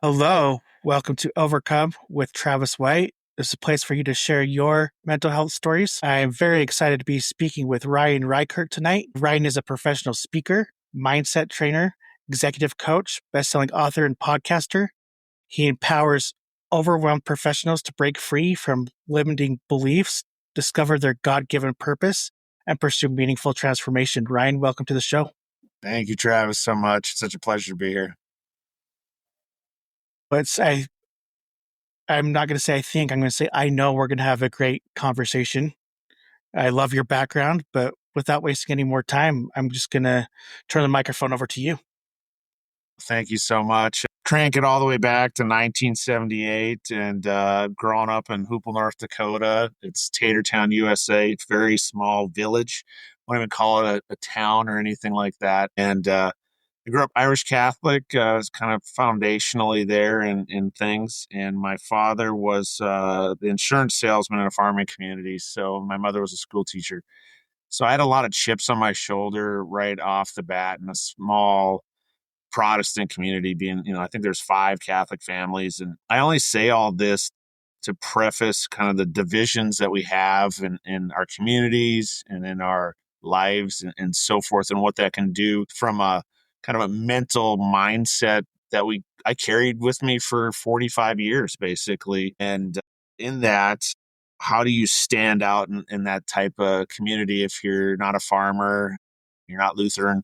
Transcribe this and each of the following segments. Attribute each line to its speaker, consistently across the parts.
Speaker 1: Hello, welcome to Overcome with Travis White. This is a place for you to share your mental health stories. I am very excited to be speaking with Ryan Reichert tonight. Ryan is a professional speaker, mindset trainer, executive coach, best-selling author, and podcaster. He empowers overwhelmed professionals to break free from limiting beliefs, discover their God-given purpose, and pursue meaningful transformation. Ryan, welcome to the show.
Speaker 2: Thank you, Travis, so much. It's such a pleasure to be here.
Speaker 1: I'm not going to say I think, I'm going to say I know we're going to have a great conversation. I love your background, but without wasting any more time, I'm just going to turn the microphone over to you.
Speaker 2: Thank you so much. Crank it all the way back to 1978 and growing up in Hoople, North Dakota. It's Tatertown, USA. It's a very small village. I won't even call it a town or anything like that. And I grew up Irish Catholic, was kind of foundationally there in things. And my father was the insurance salesman in a farming community. So my mother was a school teacher. So I had a lot of chips on my shoulder right off the bat in a small Protestant community being, I think there's 5 Catholic families. And I only say all this to preface kind of the divisions that we have in our communities and in our lives and so forth, and what that can do from a kind of a mental mindset that I carried with me for 45 years, basically. And in that, how do you stand out in that type of community if you're not a farmer, you're not Lutheran?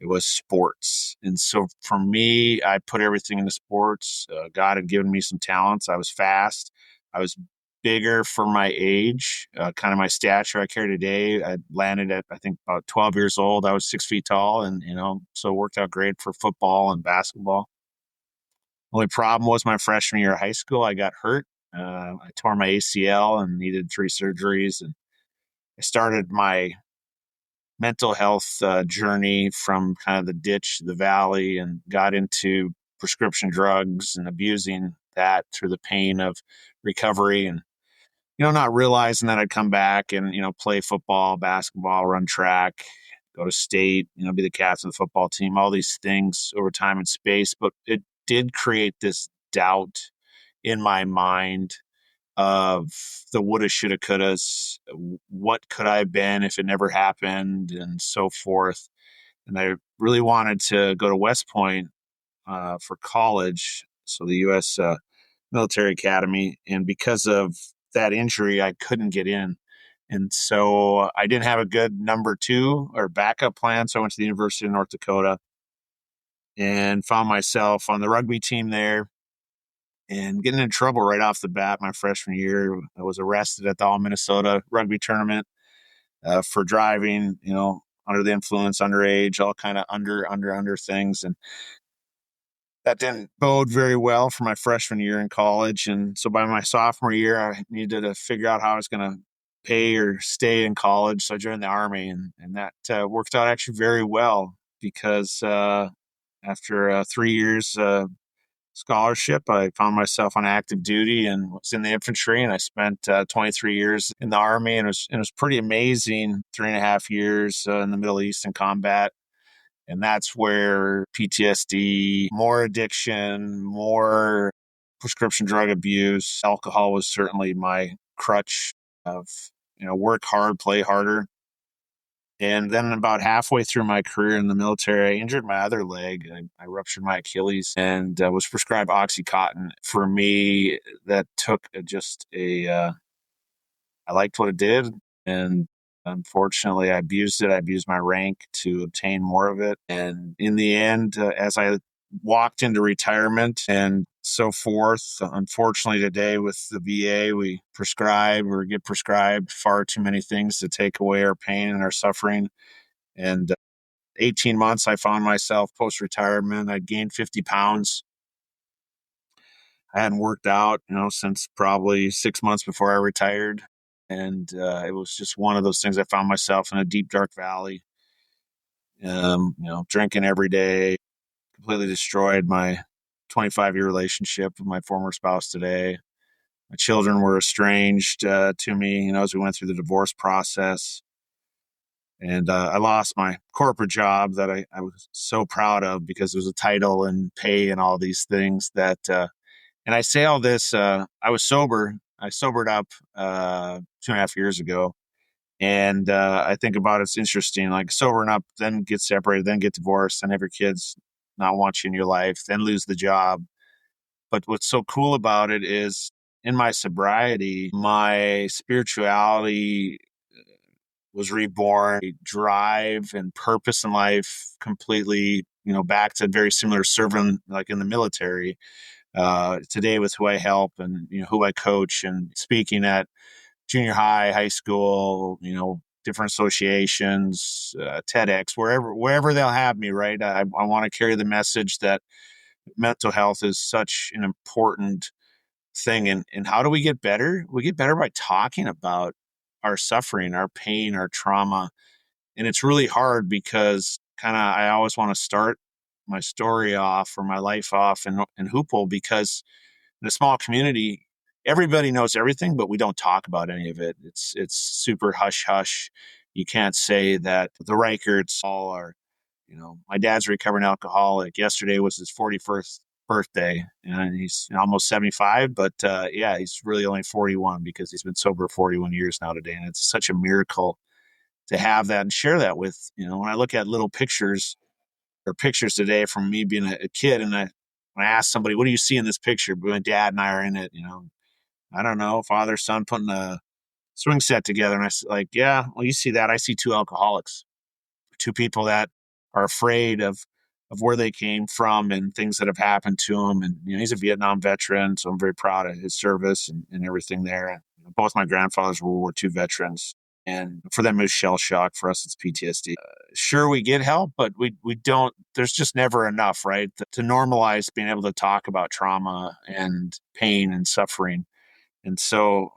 Speaker 2: It was sports. And so for me, I put everything into sports. God had given me some talents. I was fast. I was bigger for my age, kind of my stature I carry today. I landed at, I think, about 12 years old. I was 6 feet tall, and, so it worked out great for football and basketball. Only problem was my freshman year of high school, I got hurt. I tore my ACL and needed 3 surgeries. And I started my mental health journey from kind of the ditch to the valley and got into prescription drugs and abusing that through the pain of recovery, and not realizing that I'd come back and play football, basketball, run track, go to state, be the captain of the football team, all these things over time and space. But it did create this doubt in my mind of the woulda, shoulda, couldas. What could I have been if it never happened, and so forth. And I really wanted to go to West Point for college, so the U.S. Military Academy. And because of that injury, I couldn't get in. And so I didn't have a good number 2 or backup plan. So I went to the University of North Dakota and found myself on the rugby team there and getting in trouble right off the bat my freshman year. I was arrested at the All Minnesota rugby tournament for driving, under the influence, underage, all kind of under things. And that didn't bode very well for my freshman year in college. And so by my sophomore year, I needed to figure out how I was going to pay or stay in college. So I joined the Army, and that worked out actually very well because after 3 years scholarship, I found myself on active duty and was in the infantry. And I spent 23 years in the Army, and it was pretty amazing. 3.5 years in the Middle East in combat. And that's where PTSD, more addiction, more prescription drug abuse, alcohol was certainly my crutch of, work hard, play harder. And then about halfway through my career in the military, I injured my other leg. I ruptured my Achilles and was prescribed Oxycontin. For me, that took I liked what it did. And unfortunately, I abused it. I abused my rank to obtain more of it. And in the end, as I walked into retirement and so forth, unfortunately, today with the VA, we prescribe or get prescribed far too many things to take away our pain and our suffering. And 18 months, I found myself post-retirement. I'd gained 50 pounds. I hadn't worked out, since probably 6 months before I retired. And it was just one of those things. I found myself in a deep, dark valley, drinking every day, completely destroyed my 25-year relationship with my former spouse today. My children were estranged to me, as we went through the divorce process. And I lost my corporate job that I was so proud of because it was a title and pay and all these things that, and I say all this, I was sober. I sobered up 2.5 years ago. And I think about it's interesting, like sobering up, then get separated, then get divorced, then have your kids not want you in your life, then lose the job. But what's so cool about it is in my sobriety, my spirituality was reborn, drive and purpose in life completely, back to very similar serving like in the military. Today with who I help and who I coach and speaking at junior high, high school, different associations, TEDx, wherever they'll have me, right? I want to carry the message that mental health is such an important thing. And how do we get better? We get better by talking about our suffering, our pain, our trauma. And it's really hard because I always want to start my story off or my life off in Hoople because in a small community, everybody knows everything, but we don't talk about any of it. It's super hush hush. You can't say that the Reicherts all are, my dad's a recovering alcoholic. Yesterday was his 41st birthday, and he's almost 75. But yeah, he's really only 41 because he's been sober 41 years now today, and it's such a miracle to have that and share that with. When I look at little pictures or pictures today from me being a kid, and when I ask somebody, "What do you see in this picture?" My dad and I are in it. I don't know, father, son putting a swing set together, and I was like, "Yeah, well, you see that? I see two alcoholics, two people that are afraid of where they came from and things that have happened to them." And he's a Vietnam veteran, so I'm very proud of his service and everything there. And, both my grandfathers were World War II veterans, and for them it's shell shock. For us, it's PTSD. Sure, we get help, but we don't. There's just never enough, right? To normalize being able to talk about trauma and pain and suffering. And so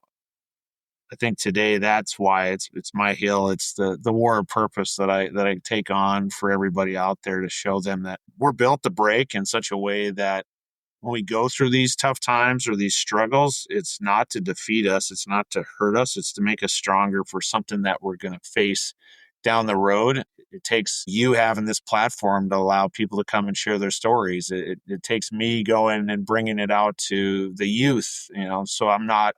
Speaker 2: I think today that's why it's my hill. It's the war of purpose that I take on for everybody out there to show them that we're built to break in such a way that when we go through these tough times or these struggles, it's not to defeat us, it's not to hurt us, it's to make us stronger for something that we're going to face down the road. It takes you having this platform to allow people to come and share their stories. It takes me going and bringing it out to the youth, so I'm not,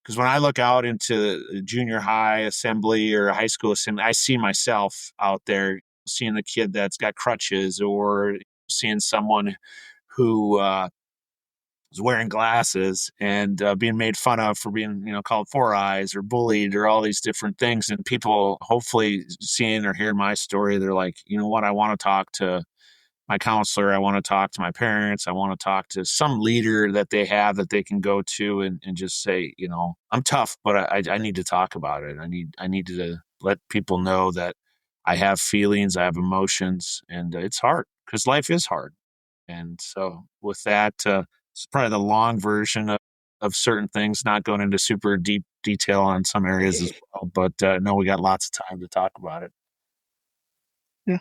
Speaker 2: because when I look out into junior high assembly or high school assembly, I see myself out there, seeing the kid that's got crutches or seeing someone who is wearing glasses and being made fun of for being, called four eyes or bullied or all these different things. And people hopefully seeing or hearing my story, they're like, you know what, I want to talk to my counselor. I want to talk to my parents. I want to talk to some leader that they have that they can go to and just say, I'm tough, but I need to talk about it. I need to let people know that I have feelings, I have emotions, and it's hard because life is hard. And so with that, it's probably the long version of certain things, not going into super deep detail on some areas as well. But no, we got lots of time to talk about it.
Speaker 1: Yeah.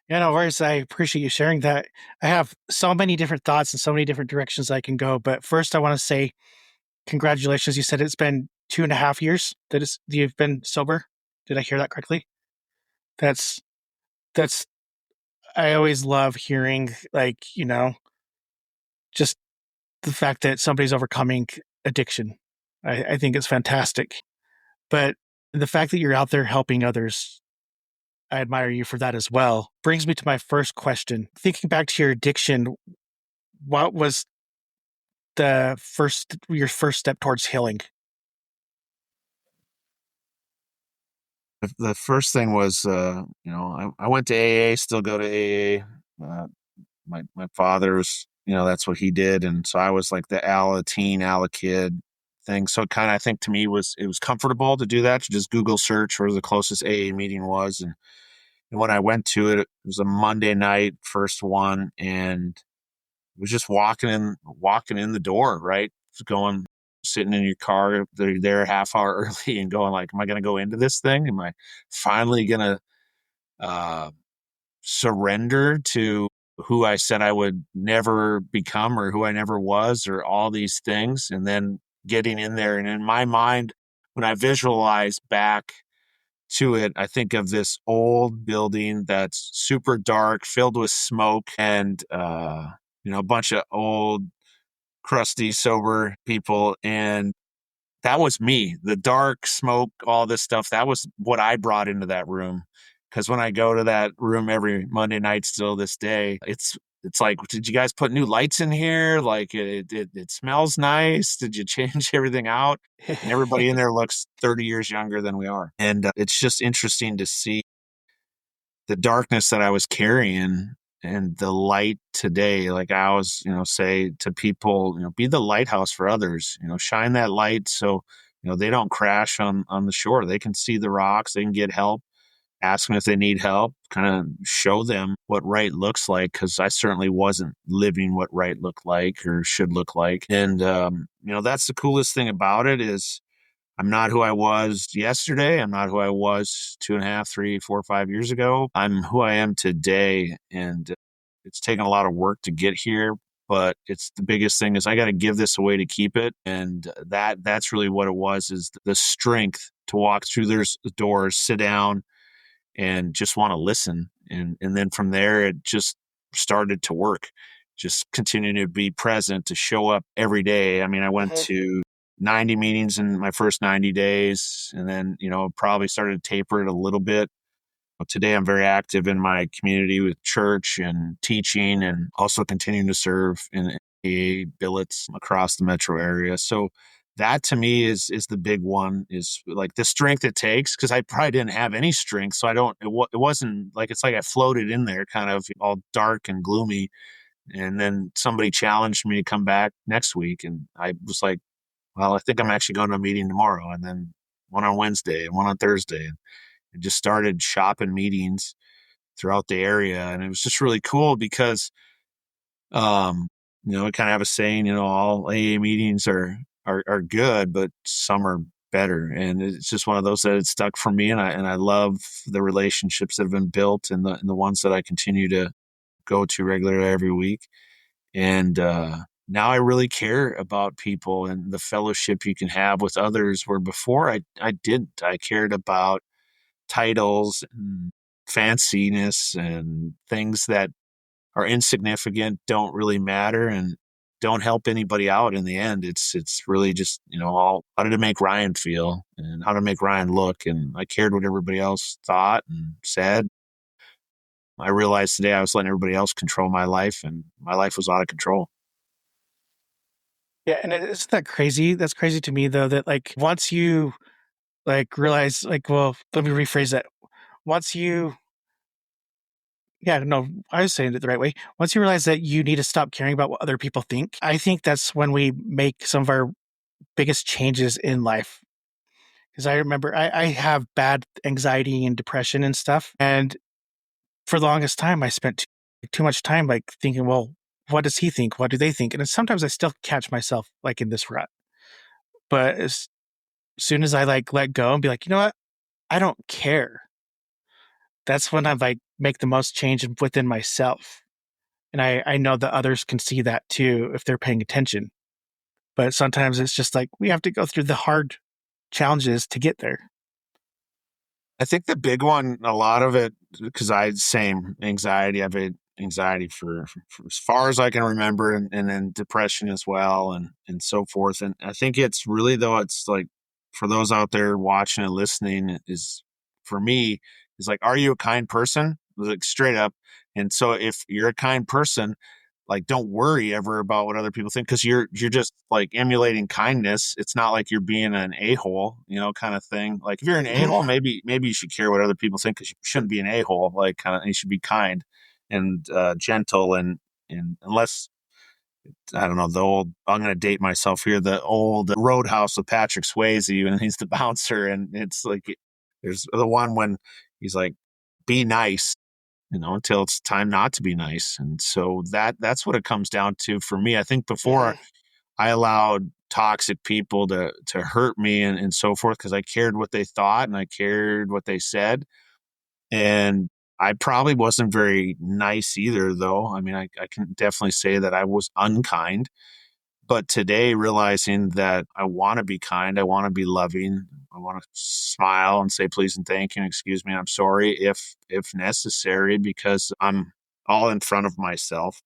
Speaker 1: Yeah, no worries. I appreciate you sharing that. I have so many different thoughts and so many different directions I can go. But first, I want to say congratulations. You said it's been 2.5 years you've been sober. Did I hear that correctly? That's that's. I always love hearing just the fact that somebody's overcoming addiction. I think it's fantastic. But the fact that you're out there helping others, I admire you for that as well. Brings me to my first question. Thinking back to your addiction, what was your first step towards healing?
Speaker 2: The first thing was, I went to AA, still go to AA. My father was, that's what he did. And so I was like the ala teen, ala kid thing. So I think to me it was comfortable to do that, to just Google search where the closest AA meeting was. And when I went to it, it was a Monday night, first one. And it was just walking in the door, right? Going, sitting in your car, they're there a half hour early and going like, am I going to go into this thing? Am I finally going to uh, surrender to who I said I would never become or who I never was or all these things? And then getting in there. And in my mind, when I visualize back to it, I think of this old building that's super dark, filled with smoke, and a bunch of old, crusty, sober people. And that was me. The dark smoke, all this stuff, that was what I brought into that room. Because when I go to that room every Monday night, still this day, it's like, did you guys put new lights in here? Like it smells nice. Did you change everything out? And everybody in there looks 30 years younger than we are. And it's just interesting to see the darkness that I was carrying and the light today. Like I always, say to people, be the lighthouse for others, shine that light so, they don't crash on the shore. They can see the rocks, they can get help, ask them if they need help, kind of show them what right looks like. Cause I certainly wasn't living what right looked like or should look like. And, that's the coolest thing about it is I'm not who I was yesterday. I'm not who I was 2.5, 3, 4, 5 years ago. I'm who I am today. And it's taken a lot of work to get here, but it's the biggest thing is I got to give this away to keep it. And that's really what it was, is the strength to walk through those doors, sit down and just want to listen. And then from there, it just started to work. Just continue to be present, to show up every day. I mean, I went to 90 meetings in my first 90 days, and then, probably started to taper it a little bit. Today, I'm very active in my community with church and teaching, and also continuing to serve in AA billets across the metro area. So that to me is the big one, is like the strength it takes, because I probably didn't have any strength. So it wasn't like, it's like I floated in there kind of all dark and gloomy. And then somebody challenged me to come back next week. And I was like, well, I think I'm actually going to a meeting tomorrow, and then one on Wednesday and one on Thursday. And just started shopping meetings throughout the area. And it was just really cool because, we kind of have a saying, all AA meetings are good, but some are better. And it's just one of those that it stuck for me. And I love the relationships that have been built, and the ones that I continue to go to regularly every week. And, now I really care about people and the fellowship you can have with others, where before I didn't. I cared about titles and fanciness and things that are insignificant, don't really matter, and don't help anybody out in the end. It's really just, all how to make Ryan feel and how to make Ryan look. And I cared what everybody else thought and said. I realized today I was letting everybody else control my life, and my life was out of control.
Speaker 1: Yeah, and isn't that crazy? That's crazy to me though, that like once you like realize like, well, let me rephrase that. Once you Yeah, no, I was saying it the right way. Once you realize that you need to stop caring about what other people think, I think that's when we make some of our biggest changes in life. Because I remember I have bad anxiety and depression and stuff. And for the longest time, I spent too much time like thinking, well, what does he think? What do they think? And sometimes I still catch myself like in this rut. But as soon as I like let go and be like, you know what? I don't care. That's when I like make the most change within myself. And I know that others can see that too if they're paying attention. But sometimes it's just like we have to go through the hard challenges to get there.
Speaker 2: I think the big one, a lot of it, because same anxiety. I've had anxiety for as far as I can remember, and then depression as well, and so forth. And I think it's really, though, it's like for those out there watching and listening, is for me, is like, are you a kind person? Like straight up. And so if you're a kind person, like don't worry ever about what other people think, because you're just like emulating kindness. It's not like you're being an a-hole, kind of thing. Like if you're an a-hole, maybe you should care what other people think, because you shouldn't be an a-hole. Like kind of, you should be kind and gentle, and unless, I don't know, the old, I'm going to date myself here, the old Roadhouse with Patrick Swayze, and he's the bouncer, and it's like there's the one when he's like, be nice, until it's time not to be nice. And so that's what it comes down to for me. I think before I allowed toxic people to hurt me and so forth, because I cared what they thought and I cared what they said. And I probably wasn't very nice either, though. I mean, I can definitely say that I was unkind. But today, realizing that I want to be kind, I want to be loving, I want to smile and say please and thank you, and excuse me, I'm sorry if necessary, because I'm all in front of myself.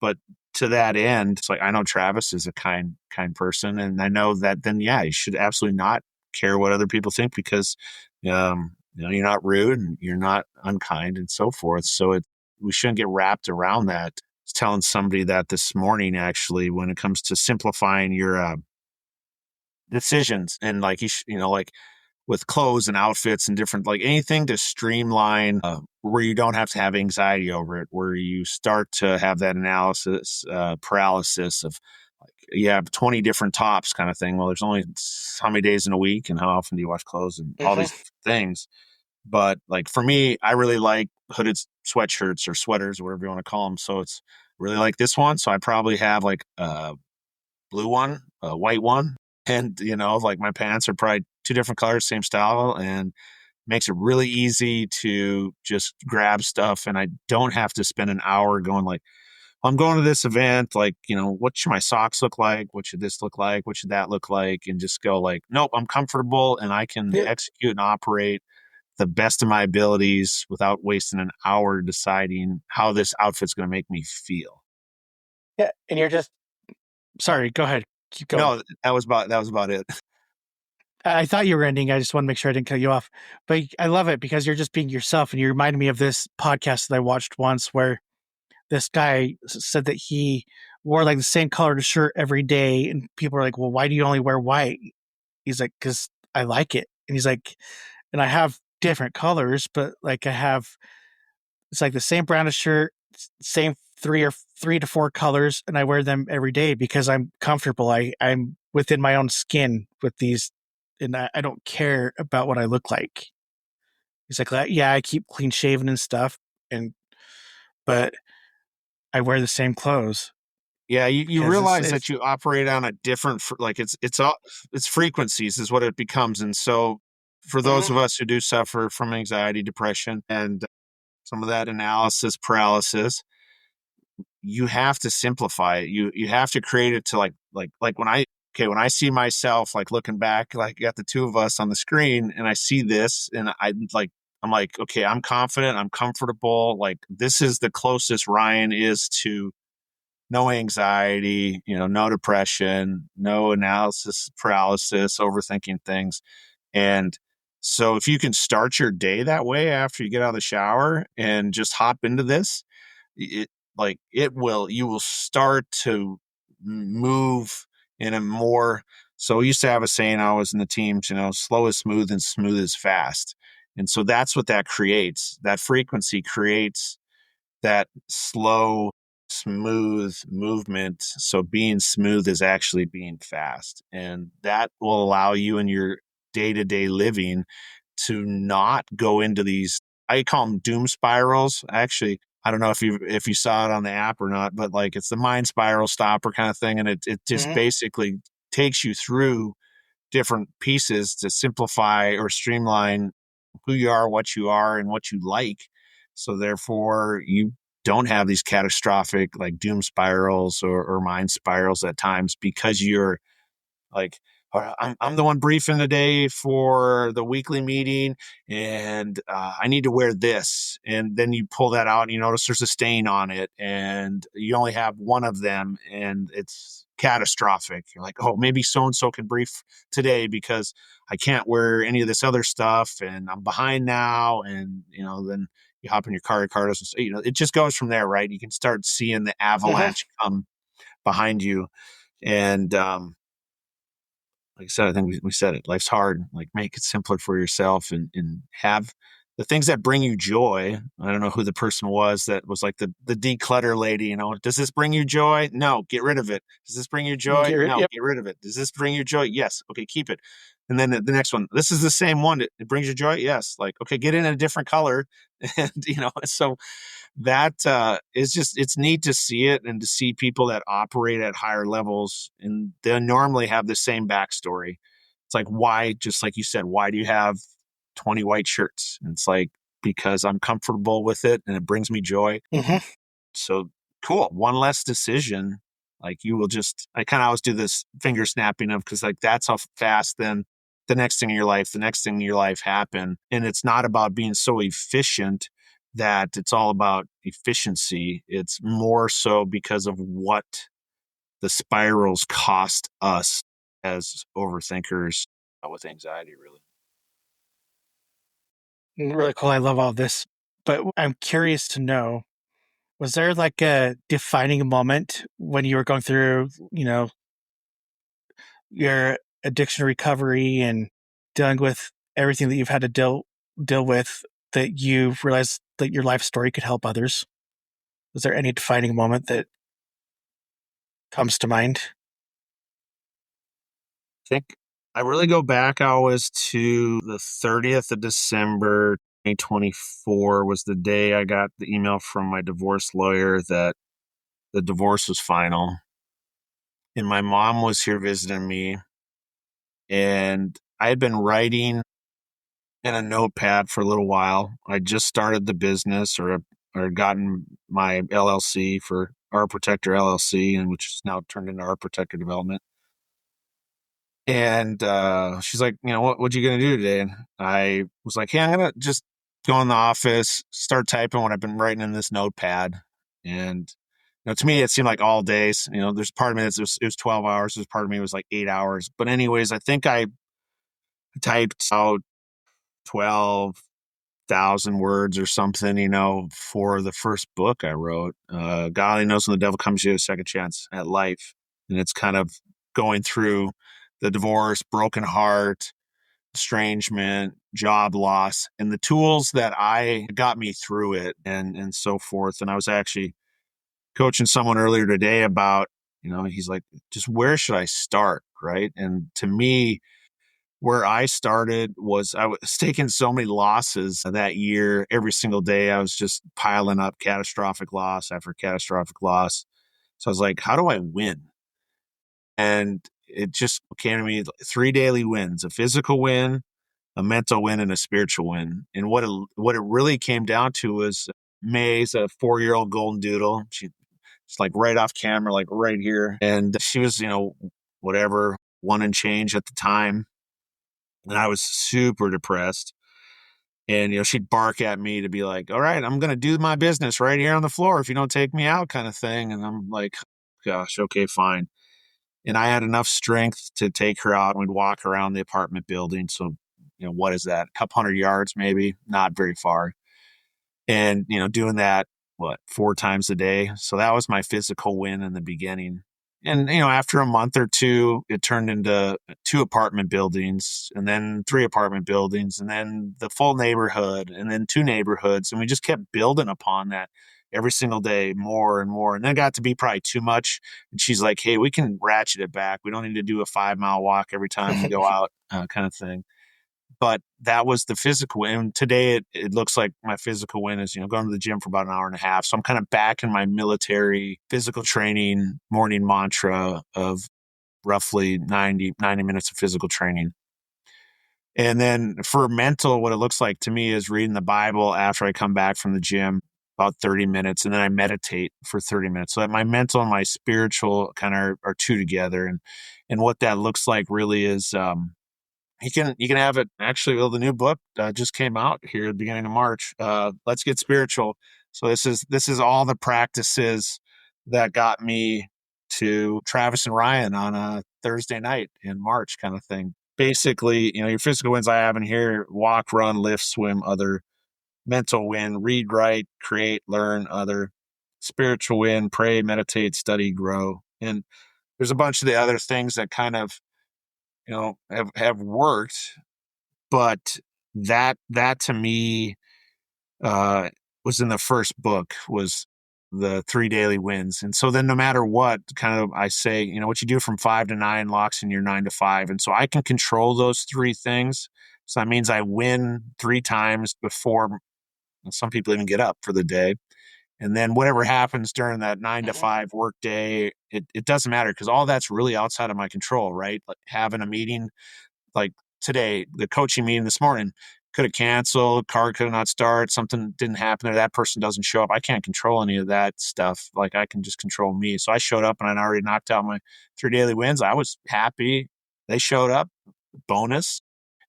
Speaker 2: But to that end, it's like I know Travis is a kind person, and I know that then yeah, you should absolutely not care what other people think, because you're not rude and you're not unkind and so forth. So we shouldn't get wrapped around that. I was telling somebody that this morning, actually, when it comes to simplifying your decisions, and like like with clothes and outfits and different, like anything to streamline, where you don't have to have anxiety over it, where you start to have that analysis paralysis of like you have 20 different tops kind of thing. Well, there's only how many days in a week, and how often do you wash clothes, and all these
Speaker 1: Mm-hmm.
Speaker 2: things. But like for me, I really like hooded sweatshirts or sweaters, whatever you want to call them. So it's really like this one. So I probably have like a blue one, a white one, and like my pants are probably two different colors, same style, and makes it really easy to just grab stuff. And I don't have to spend an hour going like, "Well, I'm going to this event. Like, what should my socks look like? What should this look like? What should that look like?" And just go like, nope, I'm comfortable and I can
Speaker 1: Yeah.
Speaker 2: execute and operate the best of my abilities without wasting an hour deciding how this outfit's going to make me feel.
Speaker 1: Yeah. And you're just sorry. Go ahead. Keep going.
Speaker 2: No, that was about it.
Speaker 1: I thought you were ending. I just want to make sure I didn't cut you off. But I love it because you're just being yourself. And you reminded me of this podcast that I watched once where this guy said that he wore like the same colored shirt every day. And people are like, well, why do you only wear white? He's like, because I like it. And he's like, and I have different colors, but like it's like the same brand of shirt, same three to four colors, and I wear them every day because I'm comfortable. I'm within my own skin with these, and I don't care about what I look like. He's like, yeah, I keep clean shaven and stuff, and but I wear the same clothes
Speaker 2: Yeah, you
Speaker 1: because
Speaker 2: realize that
Speaker 1: it's
Speaker 2: you operate on a different like it's frequencies is what it becomes. And so for those
Speaker 1: Mhm.
Speaker 2: of us who do suffer from anxiety, depression, and some of that analysis paralysis, you have to simplify it. You have to create it to like when I see myself like looking back, like got the two of us on the screen, and I see this, and I'm like, okay, I'm confident, I'm comfortable. Like this is the closest Ryan is to no anxiety, no depression, no analysis paralysis, overthinking things. And so if you can start your day that way after you get out of the shower and just hop into this, it you will start to move in a more, so we used to have a saying I was in the teams, slow is smooth and smooth is fast. And so that's what that creates. That frequency creates that slow, smooth movement. So being smooth is actually being fast. And that will allow you in your day to day living to not go into these, I call them doom spirals. Actually, I don't know if you saw it on the app or not, but like it's the mind spiral stopper kind of thing. And it just
Speaker 1: Mhm.
Speaker 2: basically takes you through different pieces to simplify or streamline who you are, and what you like. So therefore, you don't have these catastrophic like doom spirals or mind spirals at times, because you're like, I'm the one briefing the day for the weekly meeting, and I need to wear this. And then you pull that out and you notice there's a stain on it, and you only have one of them, and it's catastrophic. You're like, oh, maybe so and so can brief today because I can't wear any of this other stuff, and I'm behind now. And then you hop in your car doesn't. It just goes from there, right? You can start seeing the
Speaker 1: Mhm.
Speaker 2: avalanche come behind you, and like I said, I think we said it. Life's hard. Like make it simpler for yourself, and have the things that bring you joy. I don't know who the person was that was like the declutter lady. Does this bring you joy? No, get rid of it. Does this bring you joy? No,
Speaker 1: Yep.
Speaker 2: get rid of it. Does this bring you joy? Yes. Okay, keep it. And then the next one. This is the same one. It brings you joy. Yes. Like okay, get in a different color, and so that is just, it's neat to see it and to see people that operate at higher levels, and they normally have the same backstory. It's like, why, just like you said, why do you have 20 white shirts? And it's like, because I'm comfortable with it and it brings me joy.
Speaker 1: Mhm.
Speaker 2: So cool, one less decision Like you will just, I kind of always do this finger snapping of, because like that's how fast then the next thing in your life, the next thing in your life happen. And it's not about being so efficient that it's all about efficiency. It's more so because of what the spirals cost us as overthinkers with anxiety, really.
Speaker 1: Really cool. I love all this. But I'm curious to know, was there like a defining moment when you were going through, your addiction recovery and dealing with everything that you've had to deal with, that you realized that your life story could help others? Was there any defining moment that comes to mind?
Speaker 2: Think I really go back always to the 30th of December, 2024 was the day I got the email from my divorce lawyer that the divorce was final. And my mom was here visiting me. And I had been writing in a notepad for a little while. I just started the business, or gotten my LLC for Our Protector LLC, and which is now turned into Our Protector Development. And she's like, what you gonna do today? And I was like, hey, I'm gonna just go in the office, start typing what I've been writing in this notepad. And to me, it seemed like all days. There's part of me that it was 12 hours. There's part of me it was like 8 hours. But anyways, I think I typed out 12,000 words or something, for the first book I wrote. God only knows when the devil comes to you a second chance at life. And it's kind of going through the divorce, broken heart, estrangement, job loss, and the tools that I got me through it, and so forth. And I was actually coaching someone earlier today about, he's like, just where should I start? Right. And to me, where I started was I was taking so many losses that year. Every single day, I was just piling up catastrophic loss after catastrophic loss. So I was like, how do I win? And it just came to me, 3 daily wins: a physical win, a mental win, and a spiritual win. And what it really came down to was May's a 4-year-old golden doodle. She's like right off camera, like right here. And she was, whatever, one and change at the time. And I was super depressed. And, she'd bark at me to be like, all right, I'm going to do my business right here on the floor if you don't take me out, kind of thing. And I'm like, gosh, okay, fine. And I had enough strength to take her out, and we'd walk around the apartment building. So, what is that? A couple hundred yards, maybe, not very far. And, doing that, 4 times a day. So that was my physical win in the beginning. And, after a month or two, it turned into 2 apartment buildings, and then 3 apartment buildings, and then the full neighborhood, and then 2 neighborhoods. And we just kept building upon that every single day, more and more. And then it got to be probably too much. And she's like, hey, we can ratchet it back. We don't need to do a 5-mile walk every time we go out, kind of thing. But that was the physical win. And today it looks like my physical win is, going to the gym for about an hour and a half. So I'm kind of back in my military physical training morning mantra of roughly 90 minutes of physical training. And then for mental, what it looks like to me is reading the Bible after I come back from the gym, about 30 minutes. And then I meditate for 30 minutes. So that my mental and my spiritual kind of are two together. And what that looks like really is, you can have it. Actually, well, the new book just came out here at the beginning of March. Let's Get Spiritual. So this is all the practices that got me to Travis and Ryan on a Thursday night in March, kind of thing. Basically, your physical wins I have in here: walk, run, lift, swim, other. Mental win: read, write, create, learn, other. Spiritual win: pray, meditate, study, grow. And there's a bunch of the other things that kind of have worked. But that to me uh, was in the first book, was the 3 daily wins. And so then no matter what, kind of I say, what you do from 5 to 9 locks in your 9 to 5. And so I can control those 3 things. So that means I win 3 times before some people even get up for the day. And then whatever happens during that 9 to 5 work day, it doesn't matter, because all that's really outside of my control, right? Like having a meeting like today, the coaching meeting this morning, could have canceled, car could have not start, something didn't happen, or that person doesn't show up. I can't control any of that stuff. Like, I can just control me. So I showed up and I'd already knocked out my 3 daily wins. I was happy. They showed up, bonus,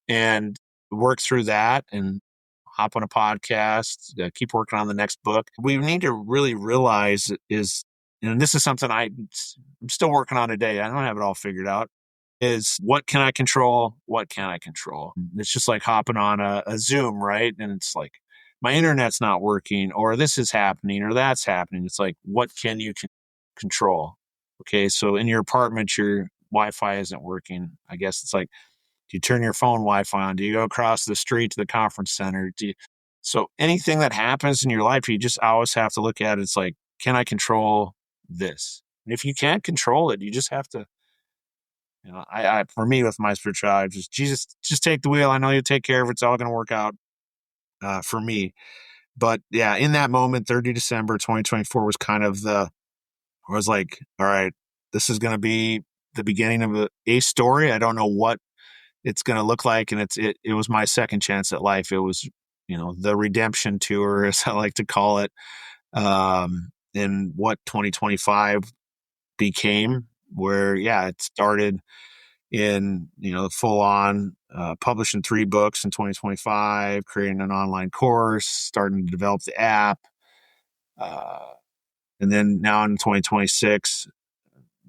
Speaker 2: and work through that and hop on a podcast, keep working on the next book. We need to really realize is, and this is something I'm still working on today. I don't have it all figured out, is what can I control? What can I control? It's just like hopping on a Zoom, right? And it's like, my internet's not working, or this is happening, or that's happening. It's like, what can you control? Okay. So in your apartment, your Wi-Fi isn't working. I guess it's like, do you turn your phone Wi-Fi on? Do you go across the street to the conference center? So anything that happens in your life, you just always have to look at it. It's like, can I control this? And if you can't control it, you just have to, I for me with my spirituality, just Jesus, just take the wheel. I know you'll take care of it. It's all going to work out for me. But yeah, in that moment, 30 December 2024 was kind of I was like, all right, this is going to be the beginning of a story. I don't know what it's going to look like. And it was my second chance at life. It was, the redemption tour, as I like to call it, and what 2025 became, where, yeah, it started in, full on publishing 3 books in 2025, creating an online course, starting to develop the app. And then now in 2026,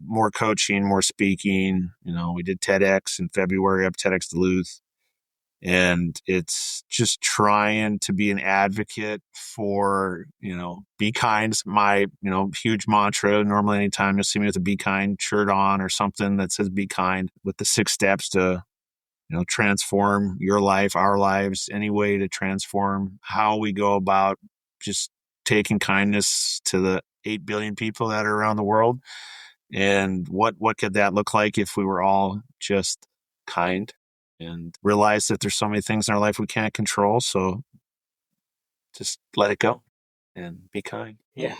Speaker 2: more coaching, more speaking. We did TEDx in February, up TEDx Duluth. And it's just trying to be an advocate for, be kind. My, huge mantra. Normally, anytime you'll see me with a be kind shirt on or something that says be kind, with the 6 steps to, transform your life, our lives, any way to transform how we go about just taking kindness to the 8 billion people that are around the world. And what could that look like if we were all just kind, and realize that there's so many things in our life we can't control. So just let it go and be kind.
Speaker 1: Yeah,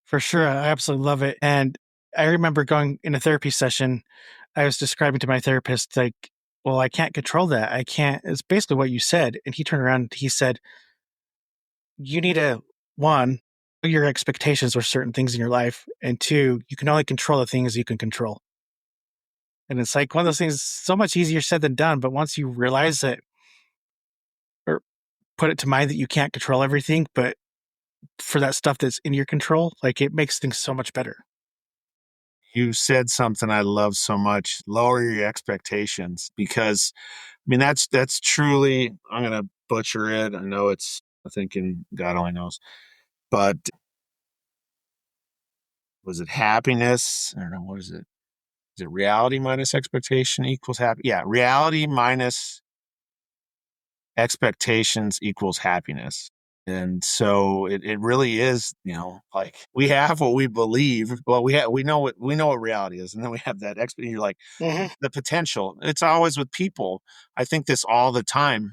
Speaker 1: for sure. I absolutely love it. And I remember going in a therapy session, I was describing to my therapist, like, well, I can't control that. I can't. It's basically what you said. And he turned around and he said, you need to, one, your expectations with certain things in your life. And 2, you can only control the things you can control. And it's like one of those things, so much easier said than done. But once you realize that, or put it to mind that you can't control everything, but for that stuff that's in your control, like, it makes things so much better.
Speaker 2: You said something I love so much: lower your expectations, because that's truly, I'm going to butcher it. I know it's, I think, in God only knows, but was it happiness? I don't know. What is it? Is it reality minus expectation equals happy? Yeah. Reality minus expectations equals happiness. And so it really is, like, we have what we believe. Well, we know what reality is. And then we have that you're like, the potential. It's always with people. I think this all the time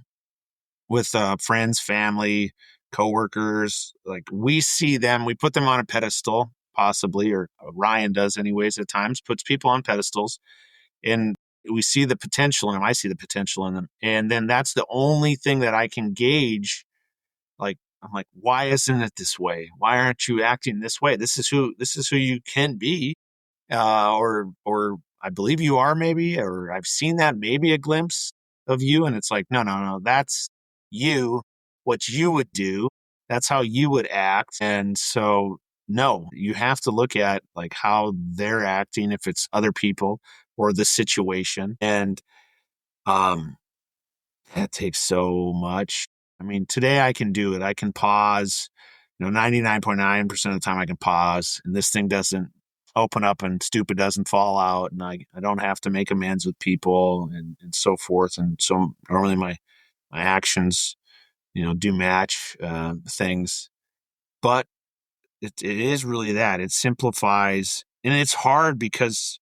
Speaker 2: with friends, family, coworkers. Like, we see them, we put them on a pedestal, possibly, or Ryan does anyways at times, puts people on pedestals, and we see the potential in them. I see the potential in them. And then that's the only thing that I can gauge. Like, I'm like, why isn't it this way? Why aren't you acting this way? This is who you can be. Or I believe you are, maybe, or I've seen that, maybe a glimpse of you. And it's like, no, that's you, what you would do. That's how you would act. And so, no, you have to look at, like, how they're acting, if it's other people or the situation. And that takes so much. I mean, today I can do it. I can pause, 99.9% of the time I can pause, and this thing doesn't open up and stupid doesn't fall out. And I don't have to make amends with people, and so forth. And so normally my actions, do match things. But it is really that. It simplifies, and it's hard because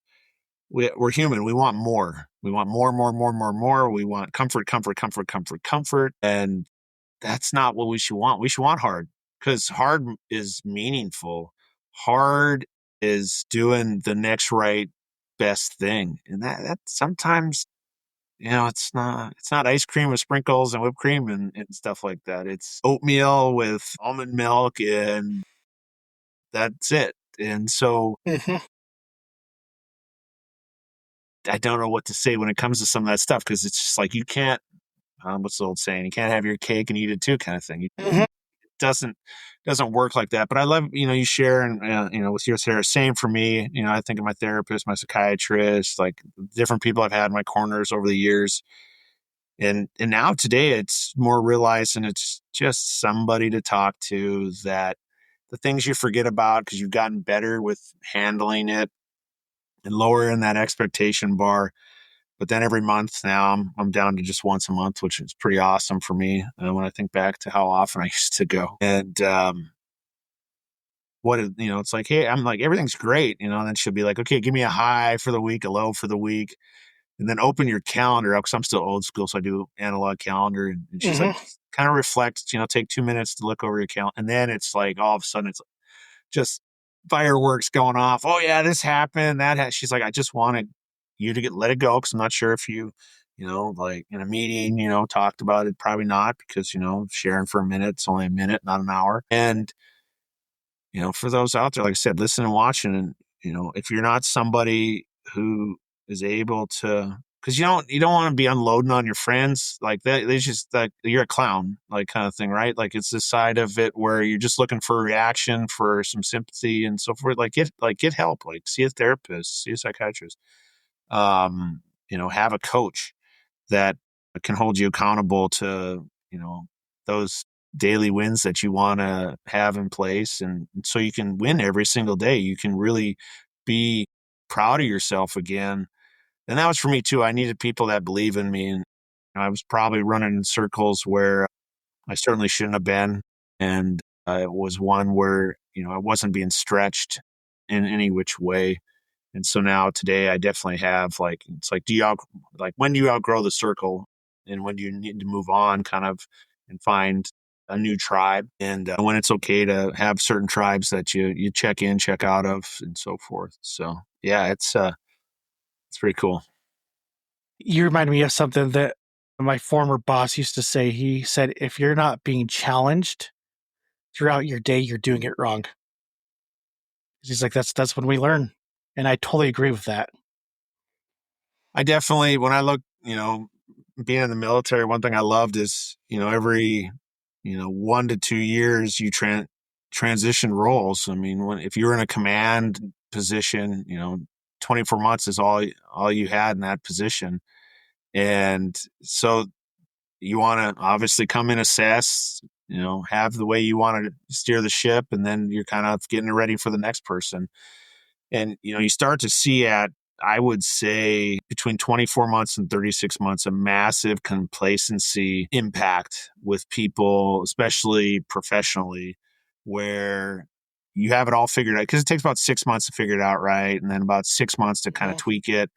Speaker 2: we're human. We want more. We want more, more, more, more, more. We want comfort, comfort, comfort, comfort, comfort. And that's not what we should want. We should want hard, because hard is meaningful. Hard is doing the next right best thing. And that sometimes it's not ice cream with sprinkles and whipped cream and stuff like that. It's oatmeal with almond milk, and that's it. And so
Speaker 1: Mhm.
Speaker 2: I don't know what to say when it comes to some of that stuff, because it's just like, you can't, what's the old saying? You can't have your cake and eat it too, kind of thing. It
Speaker 1: Mhm.
Speaker 2: doesn't doesn't work like that. But I love, you share, and with your therapist. Same for me. I think of my therapist, my psychiatrist, like different people I've had in my corners over the years. And now today it's more realized, and it's just somebody to talk to, that the things you forget about because you've gotten better with handling it and lowering that expectation bar. But then every month now I'm down to just once a month, which is pretty awesome for me, when I think back to how often I used to go. And it's like, hey, I'm like, everything's great, and then she'll be like, okay, give me a high for the week, a low for the week, and then open your calendar up, because I'm still old school, so I do analog calendar. And she's like,
Speaker 1: Mhm.
Speaker 2: kind of reflect, take 2 minutes to look over your calendar, and then it's like all of a sudden it's just fireworks going off. Oh yeah, this happened. She's like, I just wanted you to let it go, because I'm not sure if you, like in a meeting, talked about it. Probably not, because sharing for a minute, it's only a minute, not an hour. And for those out there, like I said, listen and watching, and if you're not somebody who is able to, because you don't want to be unloading on your friends like that. They just like, you're a clown, like, kind of thing, right? Like, it's the side of it where you're just looking for a reaction, for some sympathy and so forth. Get help, like see a therapist, see a psychiatrist, have a coach that can hold you accountable to, those daily wins that you want to have in place. And so you can win every single day. You can really be proud of yourself again. And that was for me too. I needed people that believe in me. And I was probably running in circles where I certainly shouldn't have been. And it was one where, I wasn't being stretched in any which way. And so now today I definitely have, like, it's like, when do you outgrow the circle, and when do you need to move on, kind of, and find a new tribe, and when it's okay to have certain tribes that you check in, check out of, and so forth. So yeah, it's pretty cool.
Speaker 1: You remind me of something that my former boss used to say. He said, if you're not being challenged throughout your day, you're doing it wrong. He's like, that's when we learn. And I totally agree with that.
Speaker 2: I definitely, when I look, being in the military, one thing I loved is, every, 1 to 2 years, you transition roles. I mean, if you're in a command position, 24 months is all you had in that position. And so you want to obviously come in, assess, have the way you want to steer the ship, and then you're kind of getting ready for the next person. And, you start to see, at, I would say, between 24 months and 36 months, a massive complacency impact with people, especially professionally, where you have it all figured out, because it takes about 6 months to figure it out, right? And then about 6 months to kind of
Speaker 1: Mhm.
Speaker 2: tweak it.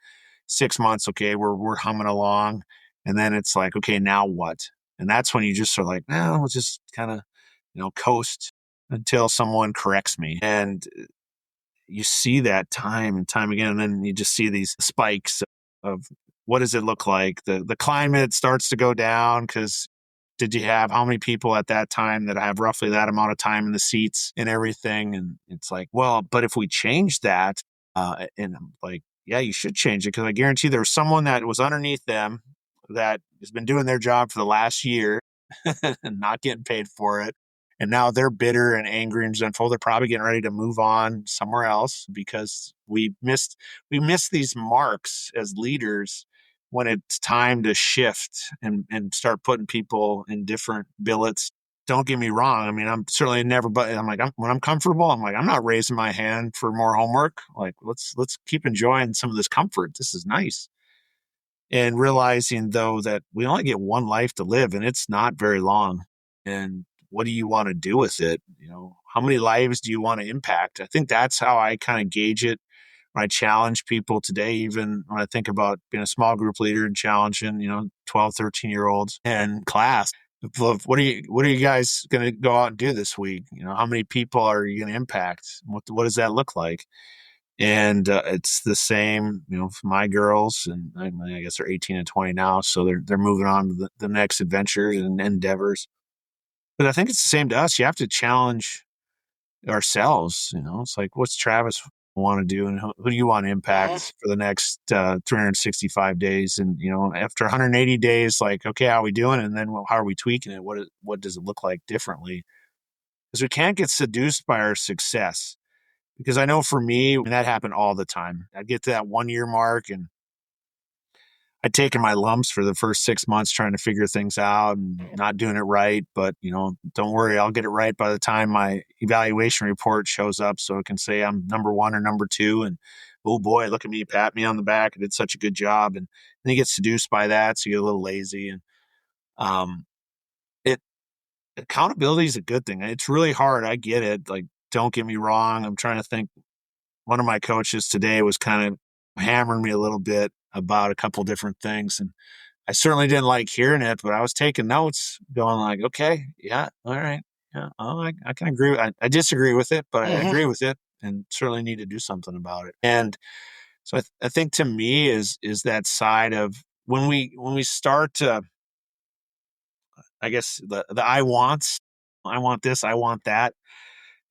Speaker 2: 6 months, okay, we're humming along. And then it's like, okay, now what? And that's when you just are like, no, we'll just kind of, coast until someone corrects me. And you see that time and time again. And then you just see these spikes of, what does it look like? The climate starts to go down, because did you have how many people at that time that have roughly that amount of time in the seats and everything? And it's like, well, but if we change that, and I'm like, yeah, you should change it, because I guarantee there's someone that was underneath them that has been doing their job for the last year and not getting paid for it. And now they're bitter and angry and resentful. They're probably getting ready to move on somewhere else, because we missed these marks as leaders, when it's time to shift and start putting people in different billets. Don't get me wrong. I mean, I'm certainly never, but I'm like, when I'm comfortable, I'm like, I'm not raising my hand for more homework. Like, let's keep enjoying some of this comfort. This is nice. And realizing, though, that we only get one life to live, and it's not very long. And what do you want to do with it? How many lives do you want to impact? I think that's how I kind of gauge it when I challenge people today, even when I think about being a small group leader and challenging, 12, 13-year olds in class. What are you guys going to go out and do this week? How many people are you going to impact? What does that look like? And it's the same, for my girls, and I guess they're 18 and 20 now, so they're moving on to the next adventures and endeavors. But I think it's the same to us. You have to challenge ourselves. It's like, what's Travis want to do, and who do you want to impact for the next 365 days? And after 180 days, like, okay, how are we doing? And then, well, how are we tweaking it? What does it look like differently? Because we can't get seduced by our success. Because I know for me, that happened all the time. I'd get to that 1 year mark and I'd taken my lumps for the first 6 months trying to figure things out and not doing it right. But, don't worry, I'll get it right by the time my evaluation report shows up. So it can say I'm number one or number two. And oh boy, look at me, pat me on the back. I did such a good job. And then you get seduced by that. So you get a little lazy. And um, it accountability is a good thing. It's really hard. I get it. Like, don't get me wrong. I'm trying to think. One of my coaches today was kind of hammering me a little bit about a couple different things. And I certainly didn't like hearing it, but I was taking notes going like, okay, yeah, all right. Yeah, I can agree. I disagree with it, but I agree with it and certainly need to do something about it. And so I think to me is that side of when we start to, I guess the I wants, I want this, I want that,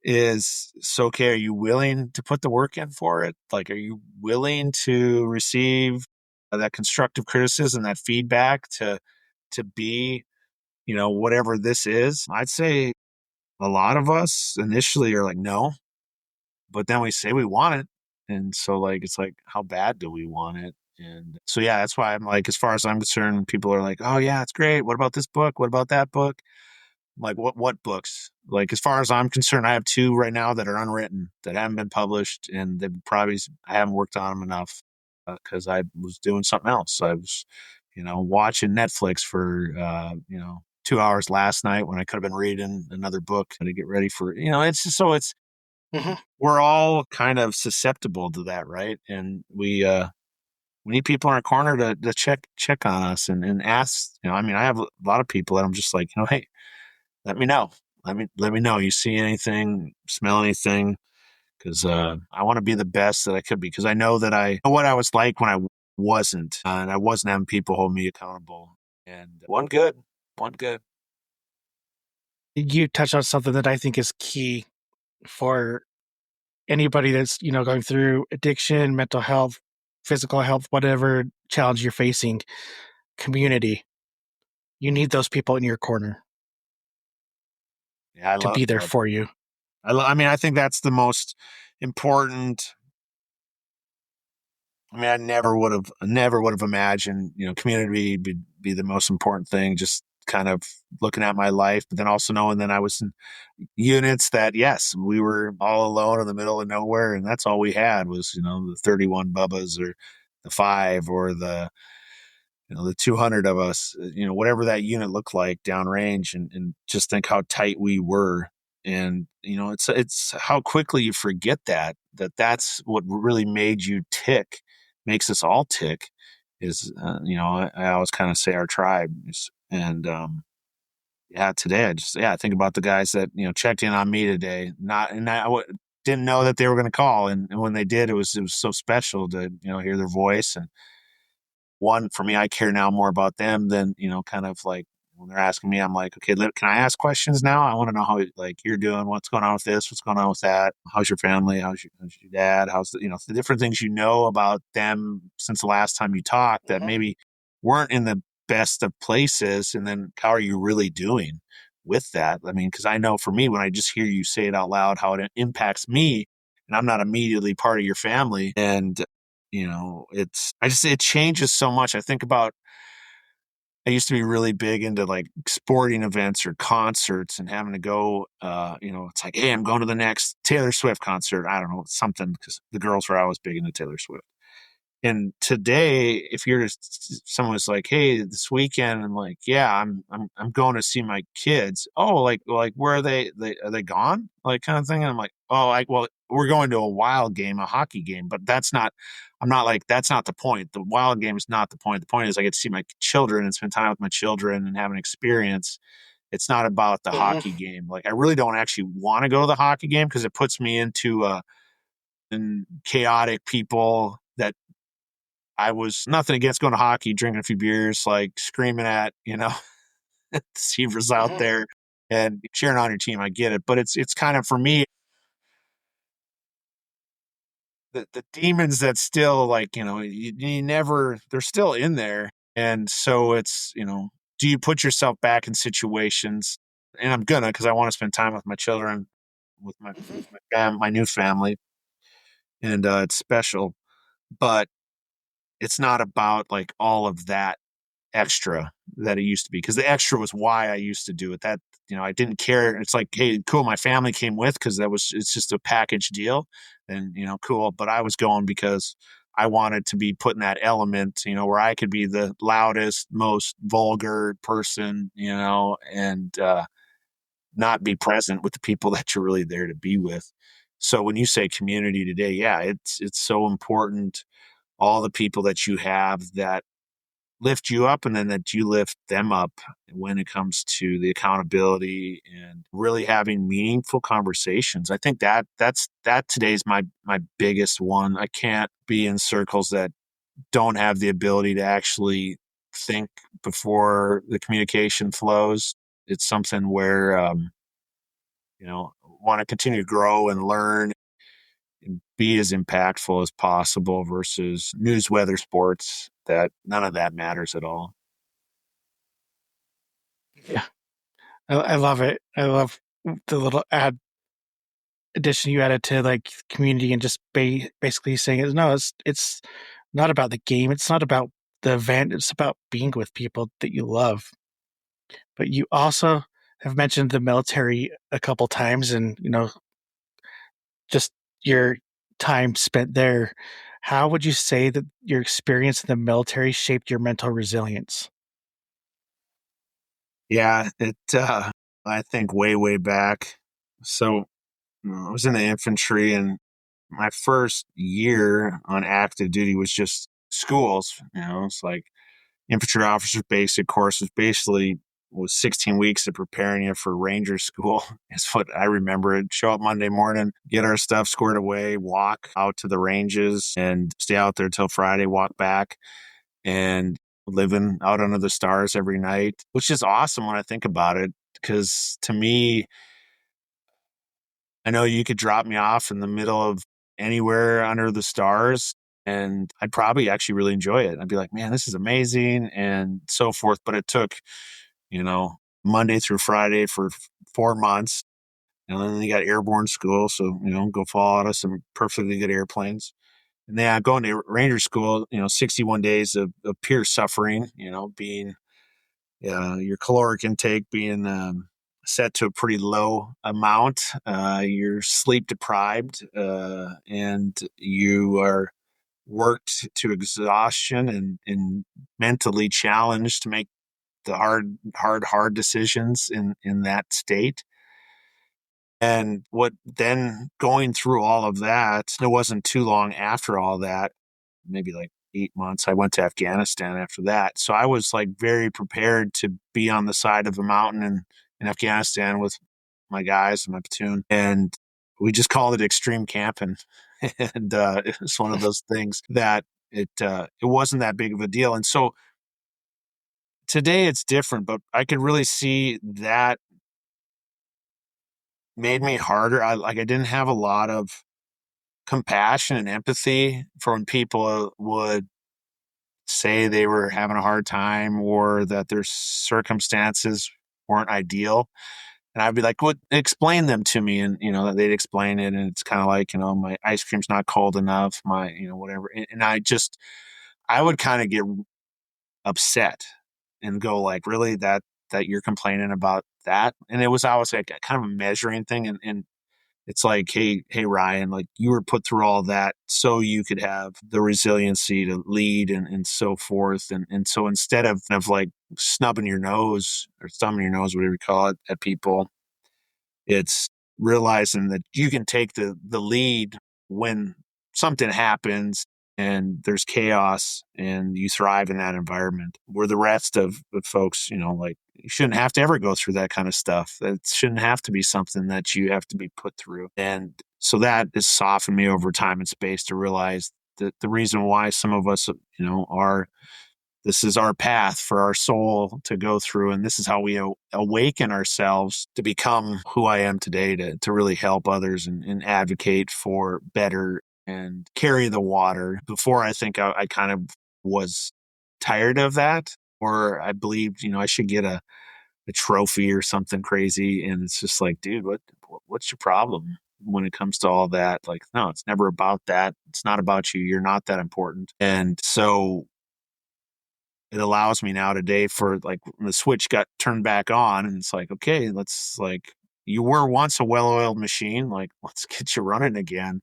Speaker 2: is so okay, are you willing to put the work in for it? Like, are you willing to receive that constructive criticism, that feedback to be, whatever this is? I'd say a lot of us initially are like, no, but then we say we want it. And so like, it's like, how bad do we want it? And so, yeah, that's why I'm like, as far as I'm concerned, people are like, oh yeah, it's great. What about this book? What about that book? Like what books? Like, as far as I'm concerned, I have two right now that are unwritten that haven't been published, and I haven't worked on them enough because I was doing something else. I was, watching Netflix for 2 hours last night when I could have been reading another book to get ready for. It's just so it's we're all kind of susceptible to that, right? And we need people in our corner to check on us and ask. I mean, I have a lot of people that I'm just like, hey, let me know. Let me know. You see anything, smell anything? Because I want to be the best that I could be. Because I know that I know what I was like when I wasn't, and I wasn't having people hold me accountable. And one good.
Speaker 1: You touched on something that I think is key for anybody that's, going through addiction, mental health, physical health, whatever challenge you're facing. Community. You need those people in your corner
Speaker 2: Yeah,
Speaker 1: to be there for you.
Speaker 2: I mean, I think that's the most important. I mean, I never would have imagined, community be the most important thing. Just kind of looking at my life, but then also knowing that I was in units that, yes, we were all alone in the middle of nowhere, and that's all we had was, the 31 Bubbas or the five or the 200 of us, whatever that unit looked like downrange, and just think how tight we were. And, it's how quickly you forget that's what really made you tick, makes us all tick is, I always kind of say our tribe. And, yeah, today I think about the guys that, checked in on me today, didn't know that they were going to call. And when they did, it was so special to, hear their voice. And one, for me, I care now more about them than, kind of like when they're asking me, I'm like, okay, can I ask questions now? I want to know how like you're doing, what's going on with this, what's going on with that, how's your family, how's your dad, how's the different things about them since the last time you talked that maybe weren't in the best of places, and then how are you really doing with that? I mean, because I know for me, when I just hear you say it out loud, how it impacts me, and I'm not immediately part of your family, and it changes so much. I think about, I used to be really big into like sporting events or concerts and having to go, it's like, hey, I'm going to the next Taylor Swift concert. I don't know, something, because the girls were always big into Taylor Swift. And today, if someone's like, "Hey, this weekend," I'm like, "Yeah, I'm going to see my kids." Oh, like where are they? Are they gone? Like, kind of thing. And I'm like, "Oh, well, we're going to a Wild game, a hockey game, but that's not." I'm not like, that's not the point. The Wild game is not the point. The point is I get to see my children and spend time with my children and have an experience. It's not about the hockey game. Like, I really don't actually want to go to the hockey game because it puts me into and chaotic people that I was nothing against going to hockey, drinking a few beers, like screaming at, receivers out there and cheering on your team. I get it. But it's kind of for me, the demons that still like, you never, they're still in there. And so it's, do you put yourself back in situations? And I'm gonna, because I want to spend time with my children, my new family, and it's special. But it's not about like all of that extra that it used to be, because the extra was why I used to do it. That, I didn't care. It's like, hey, cool, my family came with because it's just a package deal, and cool. But I was going because I wanted to be put in that element, where I could be the loudest, most vulgar person, and not be present with the people that you're really there to be with. So when you say community today, yeah, it's so important. All the people that you have that lift you up, and then that you lift them up when it comes to the accountability and really having meaningful conversations. I think that today's my biggest one. I can't be in circles that don't have the ability to actually think before the communication flows. It's something where want to continue to grow and learn and be as impactful as possible, versus news, weather, sports, that none of that matters at all.
Speaker 1: Yeah, I love it. I love the little addition you added to like community and just basically saying is no, it's not about the game. It's not about the event. It's about being with people that you love. But you also have mentioned the military a couple times, and just your time spent there. How would you say that your experience in the military shaped your mental resilience?
Speaker 2: Yeah, I think way back. So I was in the infantry, and my first year on active duty was just schools. It's like infantry officer basic course was 16 weeks of preparing you for ranger school. Is what I remember. It show up Monday morning, get our stuff squared away, walk out to the ranges and stay out there till Friday, walk back, and living out under the stars every night, which is awesome when I think about it. Because to me, I know you could drop me off in the middle of anywhere under the stars, and I'd probably actually really enjoy it. I'd be like, man, this is amazing, and so forth. But it took, you know, Monday through Friday for 4 months. And then you got airborne school. So, go fall out of some perfectly good airplanes. And then going to Ranger school, 61 days of pure suffering, being your caloric intake being set to a pretty low amount. You're sleep deprived, and you are worked to exhaustion, and mentally challenged to make the hard decisions in that state. And what then going through all of that, it wasn't too long after all that, maybe like 8 months, I went to Afghanistan after that. So I was like very prepared to be on the side of a mountain in Afghanistan with my guys and my platoon. And we just called it extreme camping. And it was one of those things that it wasn't that big of a deal. And so today it's different, but I could really see that made me harder. I didn't have a lot of compassion and empathy for when people would say they were having a hard time or that their circumstances weren't ideal. And I'd be like, "What? Explain them to me." And they'd explain it, and it's kind of like, my ice cream's not cold enough, my whatever. And I would kind of get upset and go like, "Really, that you're complaining about that?" And it was always like a kind of a measuring thing, and it's like, hey, Ryan, like you were put through all that so you could have the resiliency to lead, and so forth. And so instead of like snubbing your nose or thumbing your nose, whatever you call it, at people, it's realizing that you can take the lead when something happens and there's chaos, and you thrive in that environment where the rest of the folks, like you shouldn't have to ever go through that kind of stuff. That shouldn't have to be something that you have to be put through. And So that has softened me over time and space to realize that the reason why some of us, are this is our path for our soul to go through, and this is how we awaken ourselves to become who I am today, to really help others and advocate for better and carry the water. Before, I think I kind of was tired of that, or I believed, I should get a trophy or something crazy. And it's just like, dude, what's your problem when it comes to all that? Like, no, it's never about that. It's not about you. You're not that important. And so it allows me now today for, like, when the switch got turned back on, and it's like, okay, let's, like, you were once a well-oiled machine. Like, let's get you running again.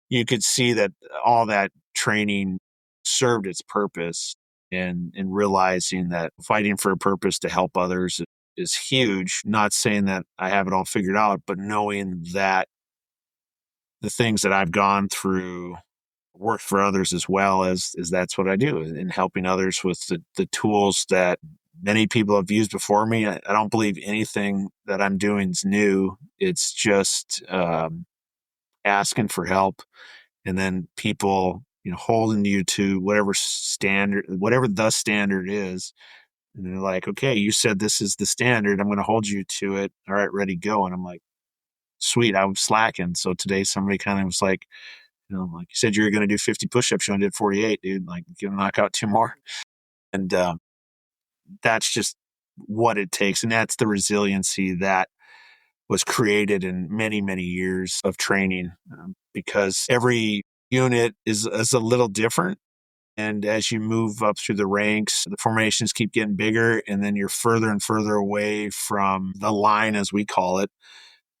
Speaker 2: You could see that all that training served its purpose, and realizing that fighting for a purpose to help others is huge. Not saying that I have it all figured out, but knowing that the things that I've gone through work for others as well, as that's what I do, in helping others with the tools that many people have used before me. I don't believe anything that I'm doing is new. It's just asking for help, and then people, holding you to whatever the standard is. And they're like, okay, you said this is the standard. I'm going to hold you to it. All right, ready, go. And I'm like, sweet, I was slacking. So today somebody kind of was like, like you said, you were going to do 50 push-ups. You only did 48, dude. Like, you can knock out 2 more. And that's just what it takes. And that's the resiliency that was created in many, many years of training, because every unit is a little different. And as you move up through the ranks, the formations keep getting bigger, and then you're further and further away from the line, as we call it,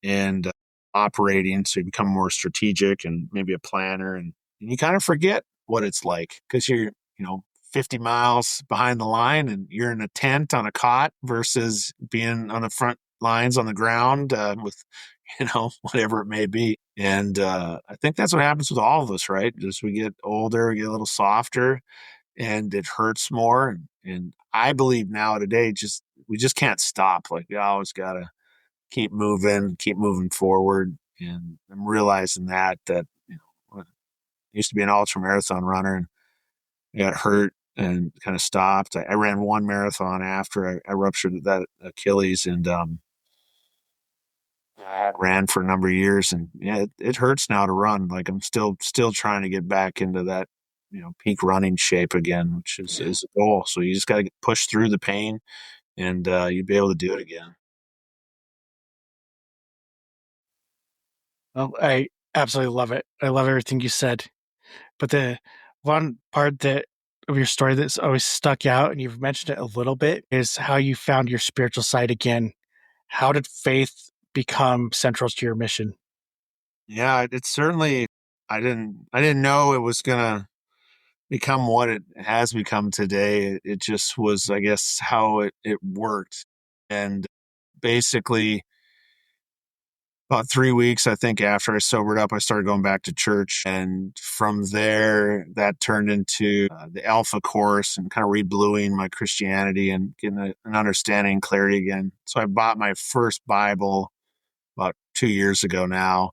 Speaker 2: and operating. So you become more strategic and maybe a planner, and you kind of forget what it's like, because you're, 50 miles behind the line, and you're in a tent on a cot versus being on the front lines on the ground, with, whatever it may be. And I think that's what happens with all of us, right? As we get older, we get a little softer, and it hurts more. And I believe now today, we just can't stop. Like, we always got to keep moving forward. And I'm realizing that, I used to be an ultra marathon runner, and I got hurt and kind of stopped. I ran one marathon after I ruptured that Achilles, and I had ran for a number of years, and yeah, it hurts now to run. Like, I'm still trying to get back into that, peak running shape again, which is a goal. So you just got to push through the pain, and you'll be able to do it again.
Speaker 1: Well, I absolutely love it. I love everything you said. But the one part that of your story that's always stuck out, and you've mentioned it a little bit, is how you found your spiritual side again. How did faith become central to your mission?
Speaker 2: Yeah, it's certainly. I didn't know it was gonna become what it has become today. It just was, I guess, how it worked. And basically, about 3 weeks, I think, after I sobered up, I started going back to church. And from there, that turned into the Alpha course, and kind of rebluing my Christianity and getting an understanding, clarity again. So I bought my first Bible about 2 years ago now,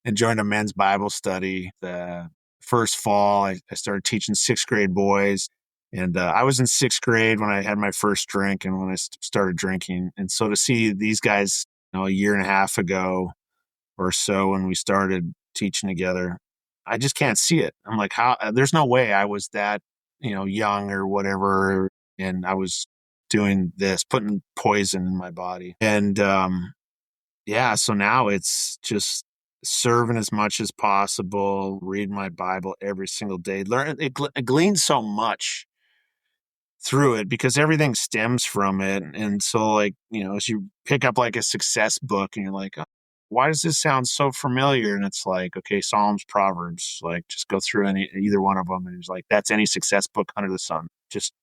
Speaker 2: and joined a men's Bible study. The first fall, I started teaching sixth grade boys. And I was in sixth grade when I had my first drink, and when I started drinking. And so to see these guys, a year and a half ago or so, when we started teaching together, I just can't see it. I'm like, how? There's no way I was that, young or whatever, and I was doing this, putting poison in my body. And yeah, so now it's just serving as much as possible, read my Bible every single day. Learn it, it gleans so much through it, because everything stems from it. And so, like, as you pick up like a success book, and you're like, "Oh, why does this sound so familiar?" And it's like, okay, Psalms, Proverbs, like, just go through either one of them, and it's like, that's any success book under the sun. Just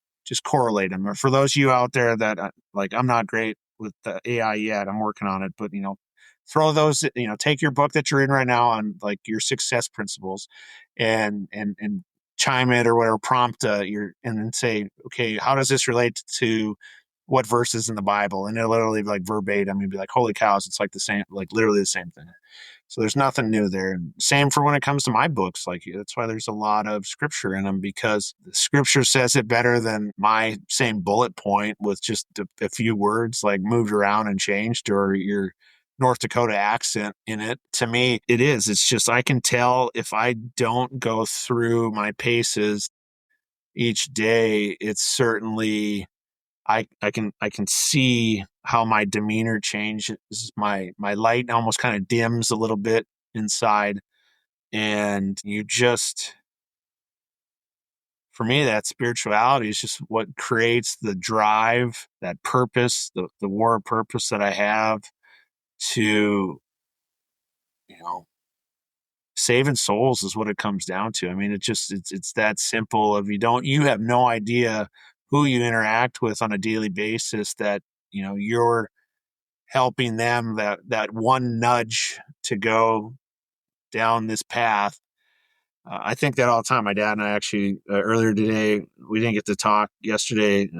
Speaker 2: correlate them. Or for those of you out there that, like, I'm not great with the AI yet, I'm working on it, but throw those, take your book that you're in right now on, like, your success principles, and chime it or whatever, prompt and then say, okay, how does this relate to what verses in the Bible, and it'll literally be like verbatim. You'd be like, holy cows, it's like the same, like literally the same thing. So there's nothing new there. And same for when it comes to my books. Like that's why there's a lot of scripture in them, because the scripture says it better than my same bullet point with just a few words like moved around and changed, or your North Dakota accent in it. To me, it is. It's just I can tell if I don't go through my paces each day, it's certainly I can see how my demeanor changes. My light almost kind of dims a little bit inside. And you just, for me, that spirituality is just what creates the drive, that purpose, the war purpose that I have to, you know, saving souls is what it comes down to. I mean, it's that simple. If you have no idea who you interact with on a daily basis, that, you're helping them, that one nudge to go down this path. I think that all the time. My dad and I actually, earlier today, we didn't get to talk yesterday.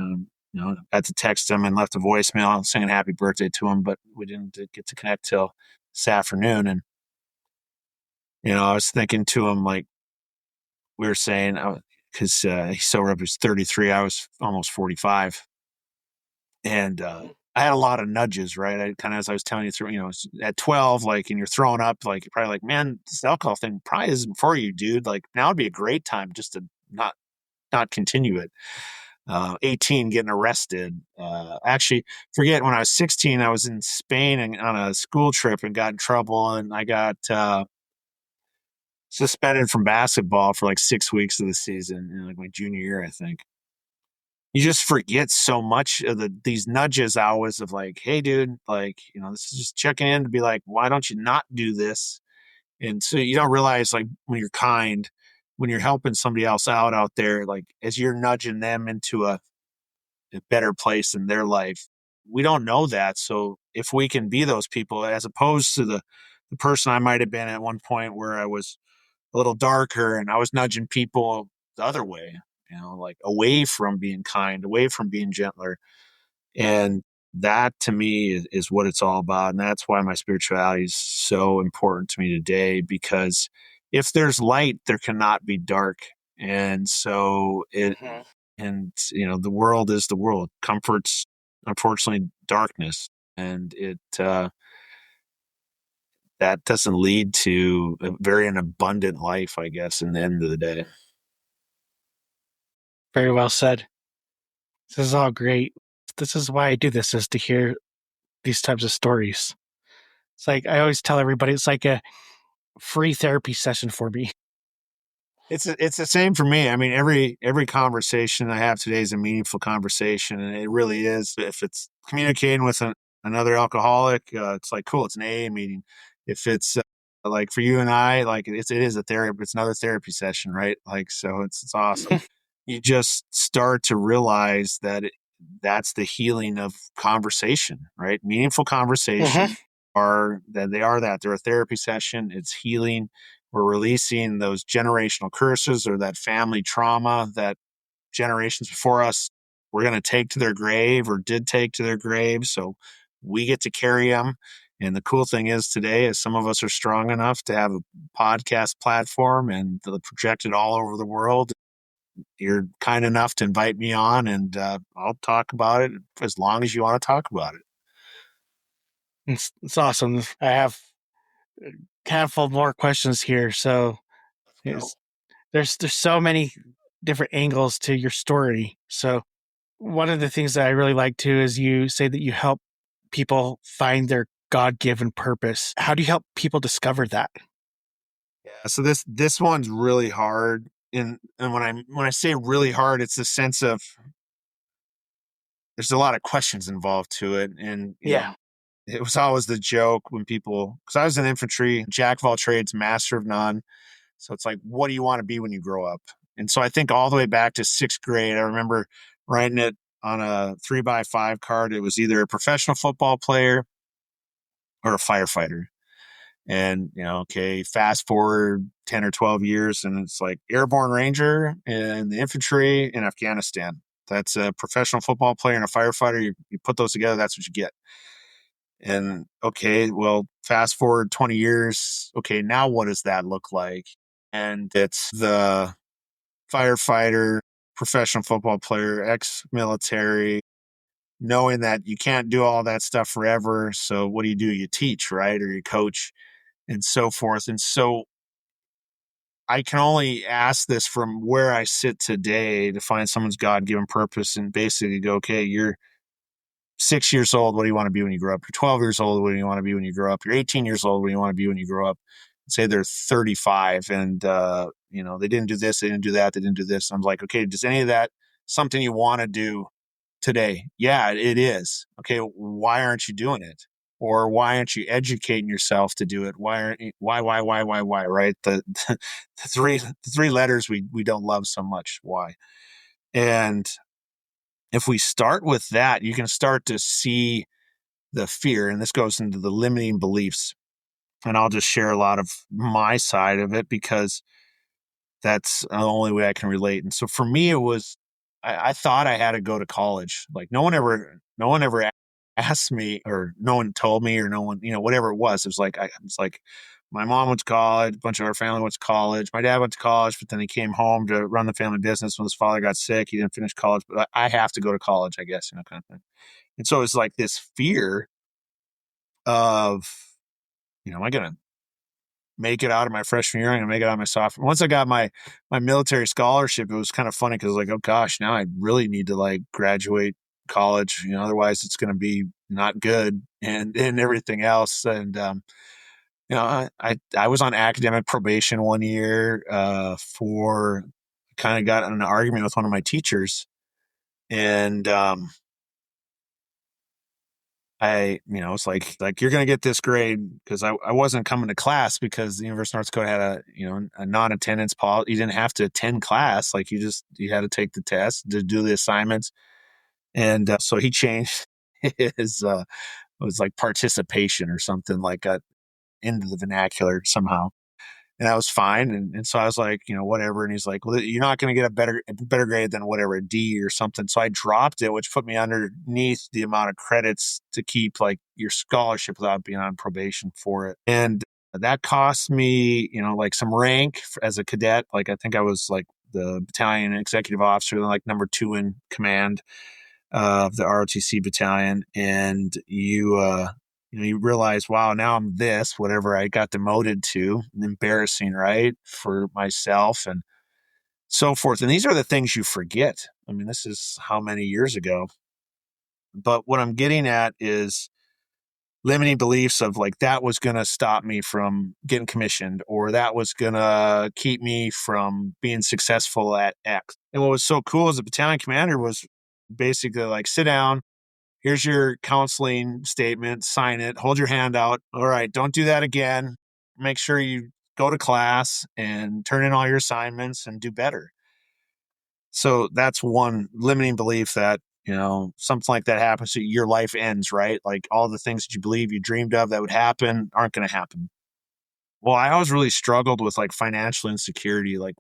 Speaker 2: Had to text him and left a voicemail saying happy birthday to him, but we didn't get to connect till this afternoon. And, I was thinking to him, like we were saying, because he's sober up, he's 33. I was almost 45. And I had a lot of nudges, right? I kind of, as I was telling you through, at 12, like, and you're throwing up, like, you're probably like, man, this alcohol thing probably isn't for you, dude. Like, now would be a great time just to not continue it. 18, getting arrested. Actually, forget, when I was 16, I was in Spain and on a school trip and got in trouble, and I got suspended from basketball for like 6 weeks of the season, like my junior year, I think. You just forget so much of these nudges always of like, hey, dude, like, this is just checking in to be like, why don't you not do this? And so you don't realize, like, when you're kind, when you're helping somebody else out there, like as you're nudging them into a better place in their life, we don't know that. So if we can be those people, as opposed to the person I might have been at one point where I was a little darker and I was nudging people the other way, like away from being kind, away from being gentler. And that to me is what it's all about. And that's why my spirituality is so important to me today, because if there's light, there cannot be dark. And so the world is the world. Comfort's unfortunately darkness. And that doesn't lead to an abundant life, I guess, in the end of the day.
Speaker 1: Very well said. This is all great. This is why I do this, is to hear these types of stories. It's like I always tell everybody, it's like a free therapy session for me.
Speaker 2: It's the same for me. I mean, every conversation I have today is a meaningful conversation, and it really is. If it's communicating with another alcoholic, it's like, cool, it's an AA meeting. If it's like for you and I, like it is a therapy. It's another therapy session, right? Like, so it's awesome. You just start to realize that that's the healing of conversation, right? Meaningful conversation they're a therapy session. It's healing. We're releasing those generational curses or that family trauma that generations before us were going to take to their grave or did take to their grave. So we get to carry them. And the cool thing is today is some of us are strong enough to have a podcast platform and project it all over the world. You're kind enough to invite me on, and I'll talk about it as long as you want to talk about it.
Speaker 1: It's awesome. I have a handful more questions here. So there's so many different angles to your story. So one of the things that I really like too is you say that you help people find their God-given purpose. How do you help people discover that?
Speaker 2: Yeah, so this one's really hard. And when I say really hard, it's the sense of there's a lot of questions involved to it. And it was always the joke when people, because I was in infantry, jack of all trades, master of none. So it's like, what do you want to be when you grow up? And so I think all the way back to sixth grade, I remember writing it on a 3x5 card. It was either a professional football player or a firefighter. And, okay, fast forward 10 or 12 years, and it's like airborne ranger in the infantry in Afghanistan. That's a professional football player and a firefighter. You put those together, that's what you get. And okay, well, fast forward 20 years. Okay, now what does that look like? And it's the firefighter, professional football player, ex-military, knowing that you can't do all that stuff forever. So what do? You teach, right? Or you coach and so forth. And so I can only ask this from where I sit today to find someone's God-given purpose and basically go, okay, you're 6 years old. What do you want to be when you grow up? You're 12 years old. What do you want to be when you grow up? You're 18 years old. What do you want to be when you grow up? Say they're 35 and, they didn't do this. They didn't do that. They didn't do this. I'm like, okay, does any of that something you want to do today? Yeah, it is. Okay. Why aren't you doing it? Or why aren't you educating yourself to do it? Why aren't you, why, right? The three letters we don't love so much. Why? And if we start with that, you can start to see the fear, and this goes into the limiting beliefs. And I'll just share a lot of my side of it because that's the only way I can relate. And so for me, it was, I thought I had to go to college. Like no one ever asked me, or no one told me, or no one, whatever it was. It was like my mom went to college, a bunch of our family went to college. My dad went to college, but then he came home to run the family business when his father got sick. He didn't finish college, but I have to go to college, I guess, kind of thing. And so it's like this fear of, am I going to make it out of my freshman year? I'm going to make it out of my sophomore. Once I got my military scholarship, it was kind of funny because like, oh gosh, now I really need to like graduate college, otherwise it's going to be not good and everything else. And, I was on academic probation one year for kind of got in an argument with one of my teachers. And it's like you're going to get this grade because I wasn't coming to class because the University of North Dakota had a non-attendance policy. You didn't have to attend class. Like you had to take the test to do the assignments. And so he changed his, it was like participation or something like that into the vernacular somehow. And that was fine. And so I was like, whatever. And he's like, well, you're not going to get a better grade than whatever, a D or something. So I dropped it, which put me underneath the amount of credits to keep like your scholarship without being on probation for it. And that cost me, like some rank as a cadet. Like, I think I was like the battalion executive officer, like number 2 in command of the ROTC battalion. And you realize, wow, now I'm this, whatever I got demoted to, embarrassing, right? For myself and so forth. And these are the things you forget. I mean, this is how many years ago. But what I'm getting at is limiting beliefs of like, that was going to stop me from getting commissioned, or that was going to keep me from being successful at X. And what was so cool as a battalion commander was basically like, sit down, here's your counseling statement, sign it, hold your hand out. All right, don't do that again. Make sure you go to class and turn in all your assignments and do better. So that's one limiting belief that, something like that happens, so your life ends, right? Like all the things that you believe you dreamed of that would happen aren't going to happen. Well, I always really struggled with like financial insecurity. Like,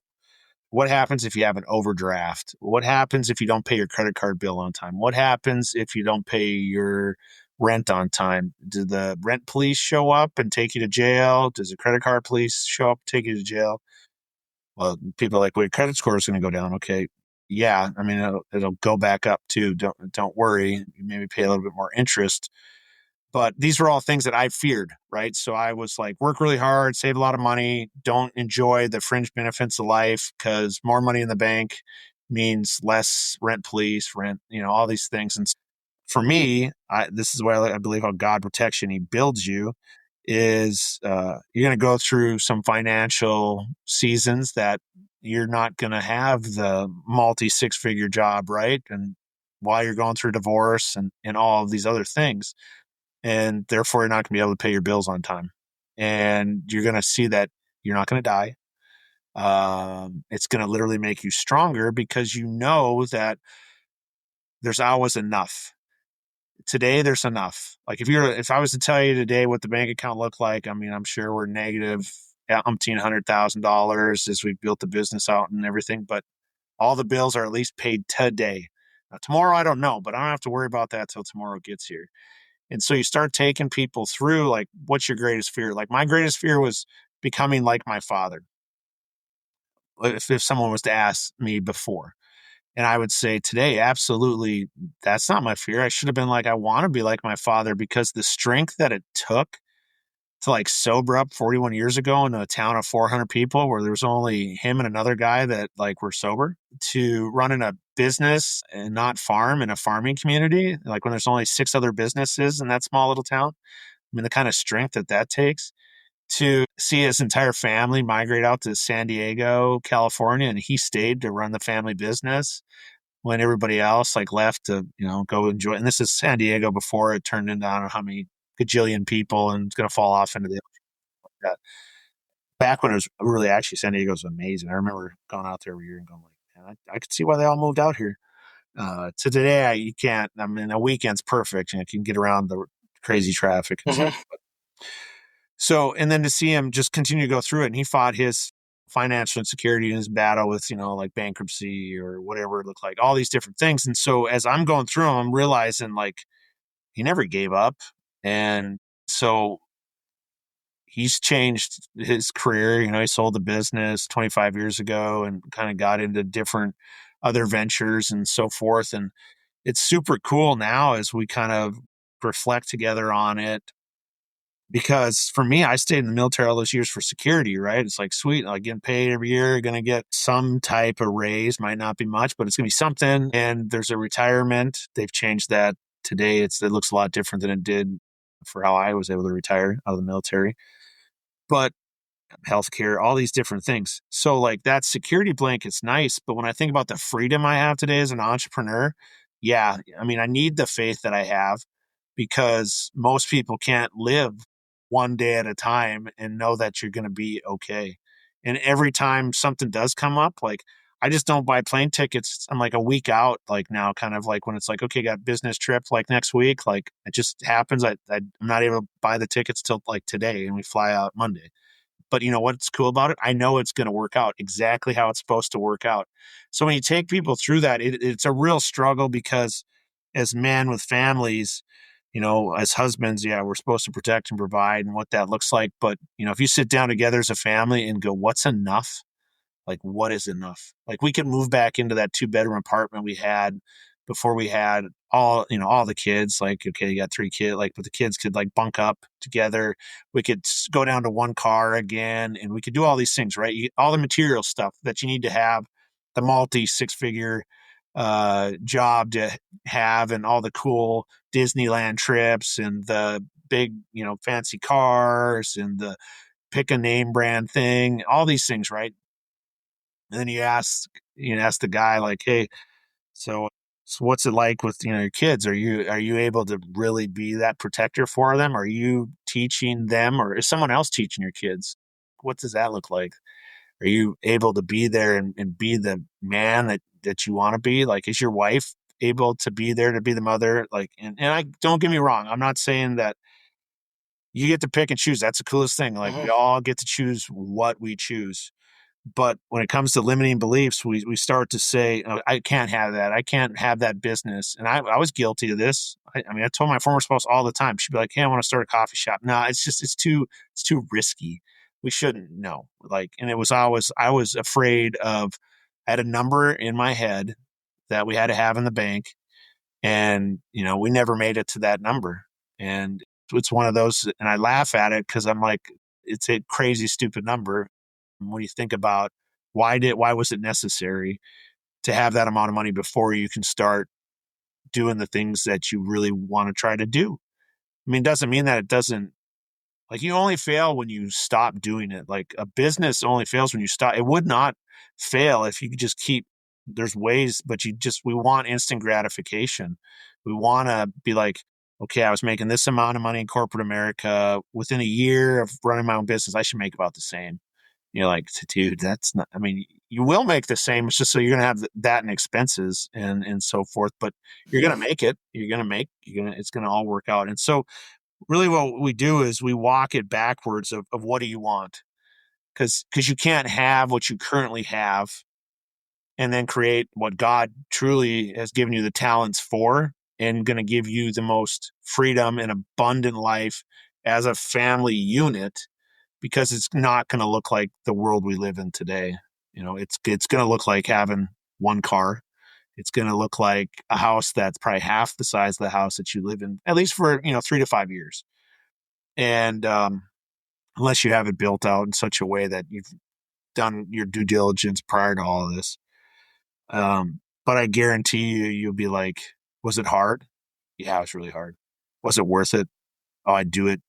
Speaker 2: what happens if you have an overdraft? What happens if you don't pay your credit card bill on time? What happens if you don't pay your rent on time? Do the rent police show up and take you to jail? Does the credit card police show up and take you to jail? Well, people are like, well, your credit score is going to go down. Okay. Yeah. I mean, it'll go back up too. Don't worry. You maybe pay a little bit more interest. But these were all things that I feared, right? So I was like, work really hard, save a lot of money, don't enjoy the fringe benefits of life because more money in the bank means less rent police, rent, all these things. And for me, this is why I believe how God protects you and he builds you is you're going to go through some financial seasons that you're not going to have the multi 6-figure job, right? And while you're going through divorce and all of these other things, and therefore you're not going to be able to pay your bills on time. And you're going to see that you're not going to die. It's going to literally make you stronger because you know that there's always enough. Today, there's enough. Like if I was to tell you today what the bank account looked like, I mean, I'm sure we're negative umpteen $100,000 as we built the business out and everything, but all the bills are at least paid today. Now, tomorrow, I don't know, but I don't have to worry about that till tomorrow gets here. And so you start taking people through, like, what's your greatest fear? Like, my greatest fear was becoming like my father. If someone was to ask me before, and I would say today, absolutely, that's not my fear. I should have been like, I want to be like my father, because the strength that it took to like sober up 41 years ago in a town of 400 people where there was only him and another guy that like were sober, to run in a business and not farm in a farming community, like when there's only six other businesses in that small little town. I mean, the kind of strength that that takes, to see his entire family migrate out to San Diego, California, and he stayed to run the family business when everybody else like left to, go enjoy. And this is San Diego before it turned into, I don't know how many gajillion people and it's going to fall off into the that. Back when it was really, actually, San Diego was amazing. I remember going out there every year and going like, man, I could see why they all moved out here. To today, you can't. I mean, a weekend's perfect, and you can get around the crazy traffic and stuff. So, and then to see him just continue to go through it, and he fought his financial insecurity in his battle with, like bankruptcy or whatever it looked like, all these different things. And so, as I'm going through them, I'm realizing like he never gave up. And so he's changed his career. He sold the business 25 years ago and kind of got into different other ventures and so forth. And it's super cool now as we kind of reflect together on it, because for me, I stayed in the military all those years for security, right? It's like, sweet, I get paid every year, going to get some type of raise, might not be much, but it's going to be something. And there's a retirement. They've changed that today. It looks a lot different than it did for how I was able to retire out of the military. But healthcare, all these different things. So like that security blanket's nice, but when I think about the freedom I have today as an entrepreneur, yeah, I mean, I need the faith that I have, because most people can't live one day at a time and know that you're going to be okay. And every time something does come up, like I just don't buy plane tickets. I'm like a week out, like now, kind of like when it's like, okay, got business trip like next week, like it just happens. I'm not able to buy the tickets till like today, and we fly out Monday. But you know what's cool about it? I know it's going to work out exactly how it's supposed to work out. So when you take people through that, it's a real struggle, because as men with families, as husbands, yeah, we're supposed to protect and provide and what that looks like. But, if you sit down together as a family and go, what's enough? Like, what is enough? Like, we could move back into that 2-bedroom apartment we had before we had all the kids. Like, okay, you got 3 kids, like, but the kids could like bunk up together. We could go down to one car again, and we could do all these things, right? All the material stuff that you need to have, the multi 6-figure job to have, and all the cool Disneyland trips, and the big, fancy cars, and the pick a name brand thing, all these things, right? And then you ask the guy like, hey, so, what's it like with, your kids? Are you able to really be that protector for them? Are you teaching them, or is someone else teaching your kids? What does that look like? Are you able to be there and be the man that you want to be? Like, is your wife able to be there to be the mother? Like, and I, don't get me wrong, I'm not saying that you get to pick and choose. That's the coolest thing. Like, we all get to choose what we choose. But when it comes to limiting beliefs, we start to say, oh, I can't have that. I can't have that business. And I was guilty of this. I mean, I told my former spouse all the time. She'd be like, hey, I want to start a coffee shop. No, it's too risky. We shouldn't. No. Like, and I was afraid of, I had a number in my head that we had to have in the bank. And, we never made it to that number. And it's one of those, and I laugh at it because I'm like, it's a crazy, stupid number when you think about why was it necessary to have that amount of money before you can start doing the things that you really want to try to do. I mean, it doesn't mean that it doesn't, like, you only fail when you stop doing it. Like, a business only fails when you stop. It would not fail if you could just keep, there's ways, but we want instant gratification. We want to be like, okay, I was making this amount of money in corporate America. Within a year of running my own business, I should make about the same. You're like, dude, that's not, I mean, you will make the same. It's just so you're going to have that in expenses and so forth, but you're going to make it. It's going to all work out. And so really what we do is we walk it backwards of what do you want? Because you can't have what you currently have and then create what God truly has given you the talents for, and going to give you the most freedom and abundant life as a family unit, because it's not going to look like the world we live in today. It's going to look like having one car. It's going to look like a house that's probably half the size of the house that you live in, at least for 3 to 5 years. And unless you have it built out in such a way that you've done your due diligence prior to all of this. But I guarantee you'll be like, was it hard? Yeah, it was really hard. Was it worth it? Oh, I'd do it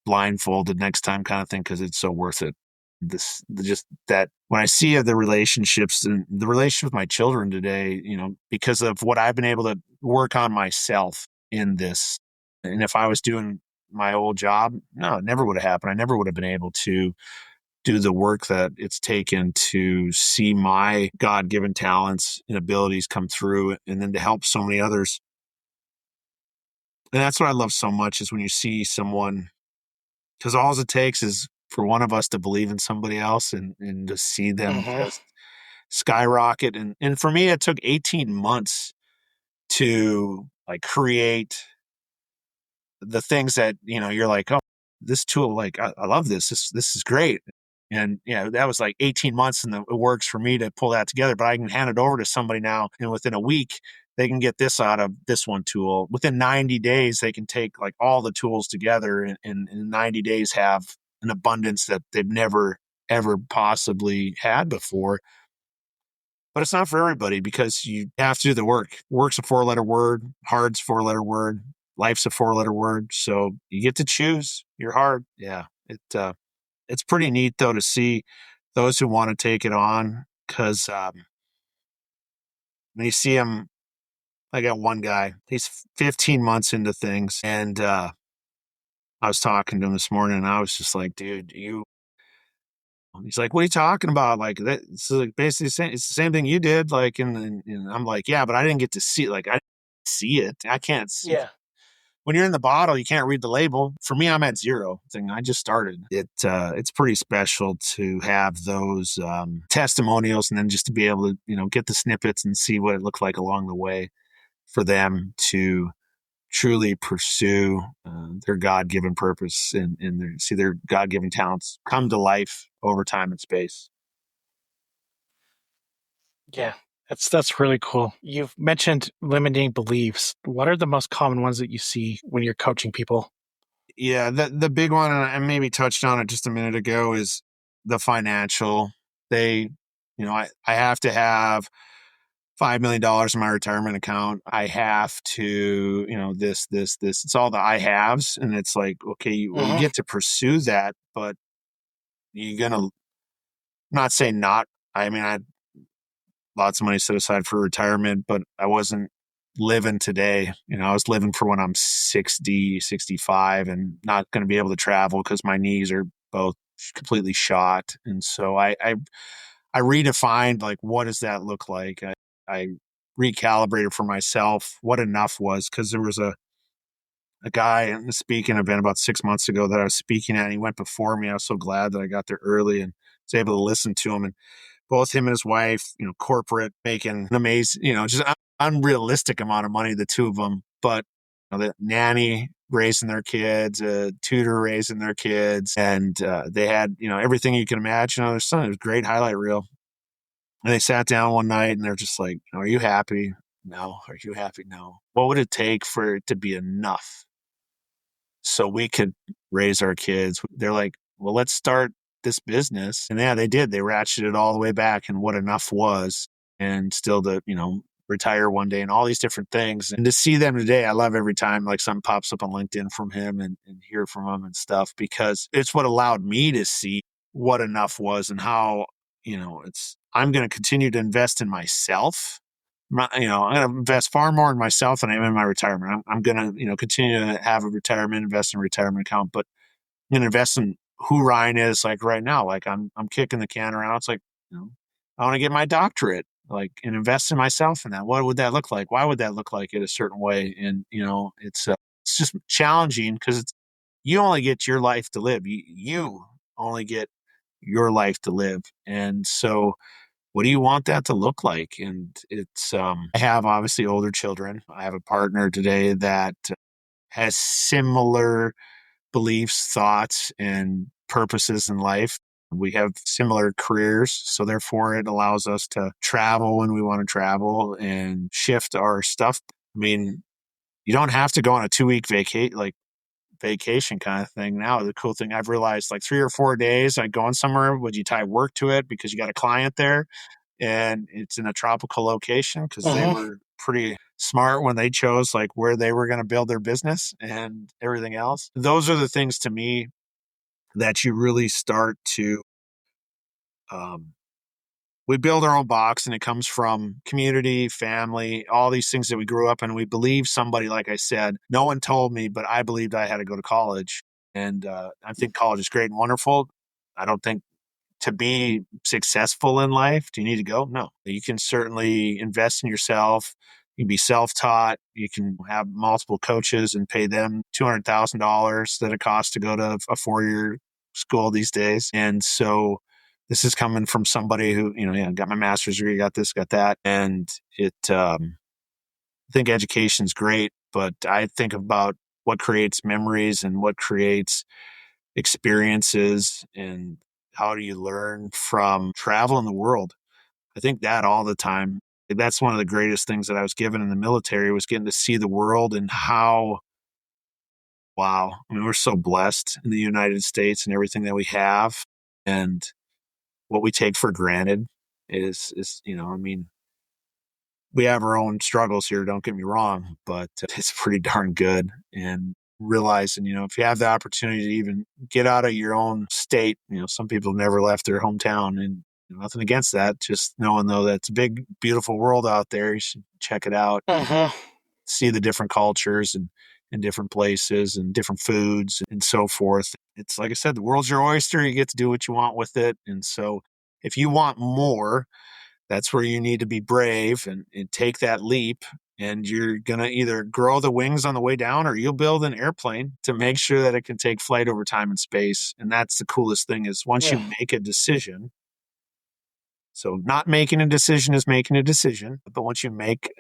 Speaker 2: blindfolded next time, kind of thing, because it's so worth it. Just that when I see the relationships and the relationship with my children today, because of what I've been able to work on myself in this. And if I was doing my old job, no, it never would have happened. I never would have been able to do the work that it's taken to see my God-given talents and abilities come through, and then to help so many others. And that's what I love so much, is when you see someone, because all it takes is for one of us to believe in somebody else, and to see them
Speaker 1: Mm-hmm.
Speaker 2: just skyrocket. And for me, it took 18 months to like create the things that, you're like, oh, this tool, like, I love this. This is great. And that was like 18 months, and it works for me to pull that together. But I can hand it over to somebody now, and within a week, they can get this out of this one tool. Within 90 days, they can take like all the tools together, and in 90 days have an abundance that they've never, ever possibly had before. But it's not for everybody, because you have to do the work. Work's a 4-letter word. Hard's a 4-letter word. Life's a 4-letter word. So you get to choose your hard. Yeah. It's pretty neat though to see those who want to take it on, because when you see them, I got one guy, he's 15 months into things, and I was talking to him this morning, and I was just like, dude, he's like, what are you talking about? Like, that, so like basically it's the same thing you did. Like, and I'm like, yeah, but I didn't get to see it. Like, I didn't see it. I can't see.
Speaker 1: Yeah.
Speaker 2: When you're in the bottle, you can't read the label. For me, I'm at 0 thing. I just started. It's pretty special to have those testimonials, and then just to be able to, get the snippets and see what it looked like along the way for them to truly pursue their God-given purpose, and see their God-given talents come to life over time and space.
Speaker 1: Yeah. That's really cool. You've mentioned limiting beliefs. What are the most common ones that you see when you're coaching people?
Speaker 2: Yeah, the big one, and I maybe touched on it just a minute ago, is the financial. They, I have to have $5 million in my retirement account. I have to, this. It's all the I haves, and it's like, okay, well, you
Speaker 1: Mm-hmm.
Speaker 2: get to pursue that, but you're gonna not say not. I mean, I had lots of money set aside for retirement, but I wasn't living today. I was living for when I'm 60, 65, and not going to be able to travel because my knees are both completely shot. And so I redefined, like, what does that look like? I recalibrated for myself what enough was, because there was a guy in the speaking event about 6 months ago that I was speaking at, and he went before me. I was so glad that I got there early and was able to listen to him. And both him and his wife, corporate, making an amazing, just unrealistic amount of money, the two of them. But the nanny raising their kids, a tutor raising their kids, and they had, everything you can imagine on their son. It was a great highlight reel. And they sat down one night, and they're just like, are you happy? No. Are you happy? No. What would it take for it to be enough so we could raise our kids? They're like, well, let's start this business. And yeah, they did. They ratcheted all the way back and what enough was, and still to, retire one day and all these different things. And to see them today, I love every time like something pops up on LinkedIn from him, and hear from him and stuff, because it's what allowed me to see what enough was, and how, I'm going to continue to invest in myself. I'm going to invest far more in myself than I am in my retirement. I'm going to, continue to have a retirement, invest in a retirement account, but I'm going to invest in who Ryan is, like right now. Like I'm kicking the can around. It's like, I want to get my doctorate, like, and invest in myself in that. What would that look like? Why would that look like it a certain way? And, it's just challenging, because you only get your life to live. You only get your life to live. And so what do you want that to look like? And I have obviously older children. I have a partner today that has similar beliefs, thoughts, and purposes in life. We have similar careers, so therefore it allows us to travel when we want to travel and shift our stuff. I mean, you don't have to go on a 2-week vacation kind of thing. Now, the cool thing I've realized, like 3 or 4 days, like going somewhere, would you tie work to it because you got a client there and it's in a tropical location because they
Speaker 1: Uh-huh.
Speaker 2: were pretty smart when they chose like where they were going to build their business and everything else. Those are the things to me that you really start to, um, we build our own box and it comes from community, family, all these things that we grew up in. We believe somebody, like I said, no one told me, but I believed I had to go to college. And I think college is great and wonderful. I don't think to be successful in life, do you need to go? No. You can certainly invest in yourself. You can be self-taught. You can have multiple coaches and pay them $200,000 that it costs to go to a 4-year school these days. And so this is coming from somebody who, got my master's degree, got this, got that. And I think education's great, but I think about what creates memories and what creates experiences and how do you learn from traveling the world. I think that all the time. That's one of the greatest things that I was given in the military was getting to see the world and how, wow, I mean, we're so blessed in the United States and everything that we have. And what we take for granted is, I mean, we have our own struggles here, don't get me wrong, but it's pretty darn good. And realizing, if you have the opportunity to even get out of your own state, some people never left their hometown and nothing against that. Just knowing though that it's a big, beautiful world out there. You should check it out,
Speaker 1: Uh-huh.
Speaker 2: see the different cultures and different places and different foods and so forth. It's like I said, the world's your oyster. You get to do what you want with it. And so if you want more, that's where you need to be brave and take that leap. And you're going to either grow the wings on the way down or you'll build an airplane to make sure that it can take flight over time and space. And that's the coolest thing is once
Speaker 1: Yeah.
Speaker 2: you make a decision. So not making a decision is making a decision. But once you make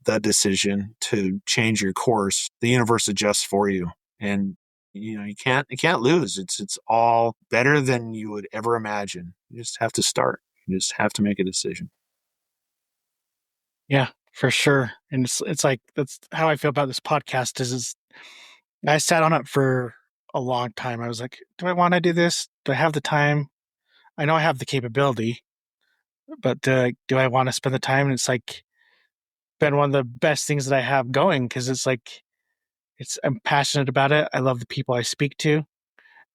Speaker 2: the decision to change your course, the universe adjusts for you. And you can't lose. It's all better than you would ever imagine. You just have to start. You just have to make a decision.
Speaker 1: Yeah, for sure. And it's like that's how I feel about this podcast is I sat on it for a long time. I was like, do I want to do this? Do I have the time? I know I have the capability, but do I want to spend the time? And it's like been one of the best things that I have going because it's like I'm passionate about it. I love the people I speak to,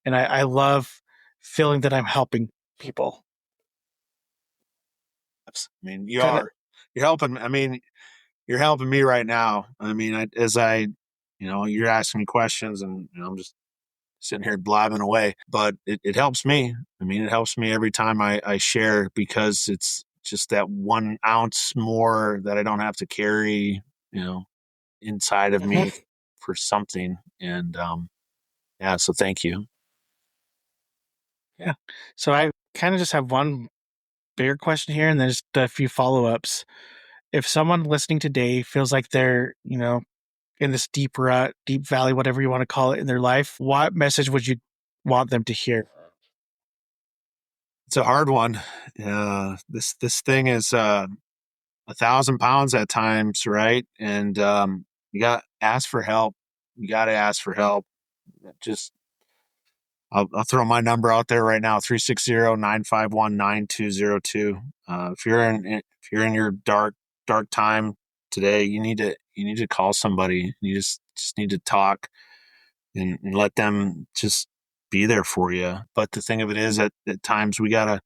Speaker 1: and I love feeling that I'm helping people.
Speaker 2: I mean, you
Speaker 1: Kind of.
Speaker 2: are. You're helping. I mean, you're helping me right now. I mean, you're asking me questions, and I'm just sitting here blabbing away. But it helps me. I mean, it helps me every time I share because it's just that 1 ounce more that I don't have to carry, you know, inside of
Speaker 1: Mhm.
Speaker 2: me for something. And yeah, so thank you.
Speaker 1: Yeah. So I kind of just have one bigger question here, and then just a few follow ups. If someone listening today feels like they're, in this deep rut, deep valley, whatever you want to call it in their life, what message would you want them to hear?
Speaker 2: It's a hard one. This thing is 1,000 pounds at times, right? And you got to ask for help. You got to ask for help. Just I'll throw my number out there right now, 360-951-9202. If you're in your dark time today, you need to call somebody. You just need to talk and let them just be there for you. But the thing of it is, at times we gotta.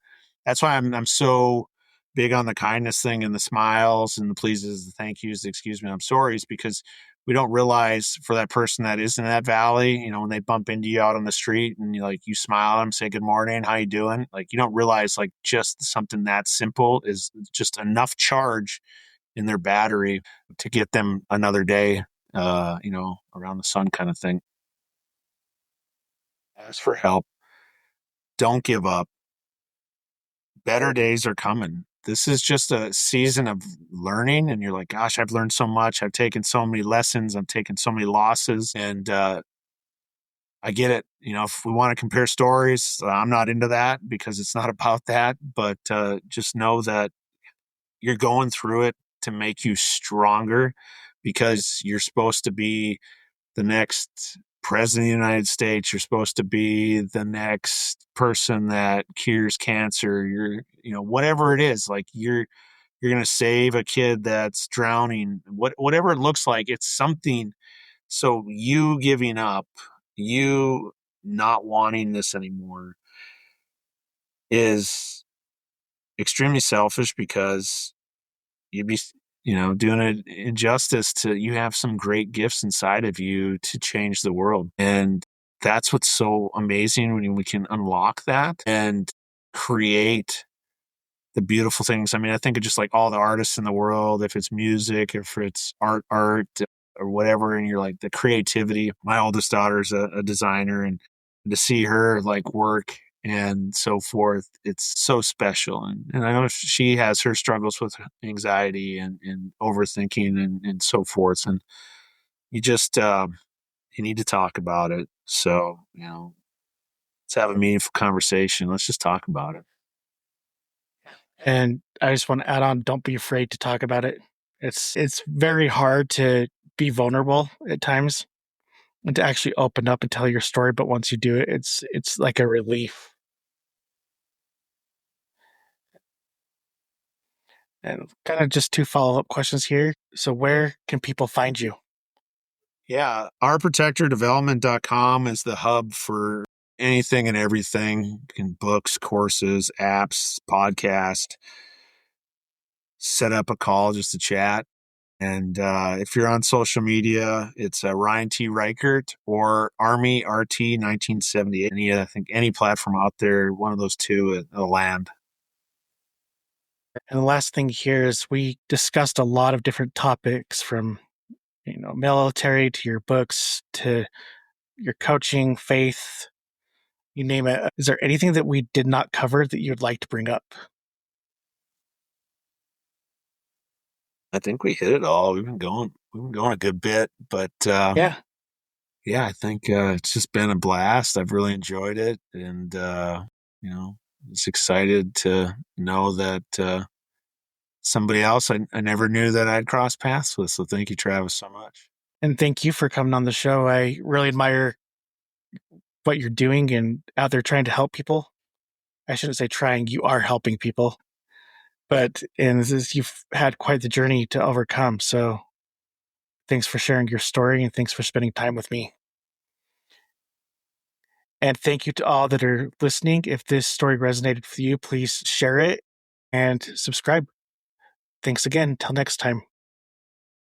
Speaker 2: That's why I'm so big on the kindness thing and the smiles and the pleases, the thank yous, the excuse me, I'm sorry's, because we don't realize for that person that is in that valley, when they bump into you out on the street and you smile at them, say good morning, how you doing? Like you don't realize like just something that simple is just enough charge in their battery to get them another day, around the sun kind of thing. Ask for help. Don't give up. Better days are coming. this is just a season of learning. And you're like, gosh, I've learned so much. I've taken so many lessons. I've taken so many losses. And I get it. If we want to compare stories, I'm not into that because it's not about that. But just know that you're going through it to make you stronger, because you're supposed to be the next president of the United States. You're supposed to be the next person that cures cancer. Whatever it is, like you're going to save a kid that's drowning, whatever it looks like, it's something. So you giving up, you not wanting this anymore is extremely selfish, because you'd be, doing an injustice to, you have some great gifts inside of you to change the world. And that's what's so amazing, when we can unlock that and create the beautiful things. I mean, I think of just like all the artists in the world, if it's music, if it's art, or whatever, and you're like the creativity. My oldest daughter's a designer, and to see her like work and so forth, it's so special. And I know she has her struggles with anxiety and overthinking and so forth. And you just, you need to talk about it. So, let's have a meaningful conversation. Let's just talk about it.
Speaker 1: And I just want to add on, don't be afraid to talk about it. It's very hard to be vulnerable at times and to actually open up and tell your story, but once you do it, it's like a relief. And kind of just two follow-up questions here. So where can people find you?
Speaker 2: Yeah, ourprotectordevelopment.com is the hub for anything and everything, in books, courses, apps, podcast. Set up a call just to chat. And if you're on social media, it's Ryan T. Reichert or Army RT 1978. I think any platform out there, one of those two, will land.
Speaker 1: And the last thing here is we discussed a lot of different topics, from military to your books to your coaching, faith, you name it. Is there anything that we did not cover that you'd like to bring up?
Speaker 2: I think we hit it all. We've been going a good bit, but
Speaker 1: Yeah.
Speaker 2: yeah, I think it's just been a blast. I've really enjoyed it, and it's excited to know that somebody else I never knew that I'd cross paths with. So thank you, Travis, so much.
Speaker 1: And thank you for coming on the show. I really admire what you're doing and out there trying to help people. I shouldn't say trying, you are helping people. But you've had quite the journey to overcome. So thanks for sharing your story, and thanks for spending time with me. And thank you to all that are listening. If this story resonated with you, please share it and subscribe. Thanks again. Till next time.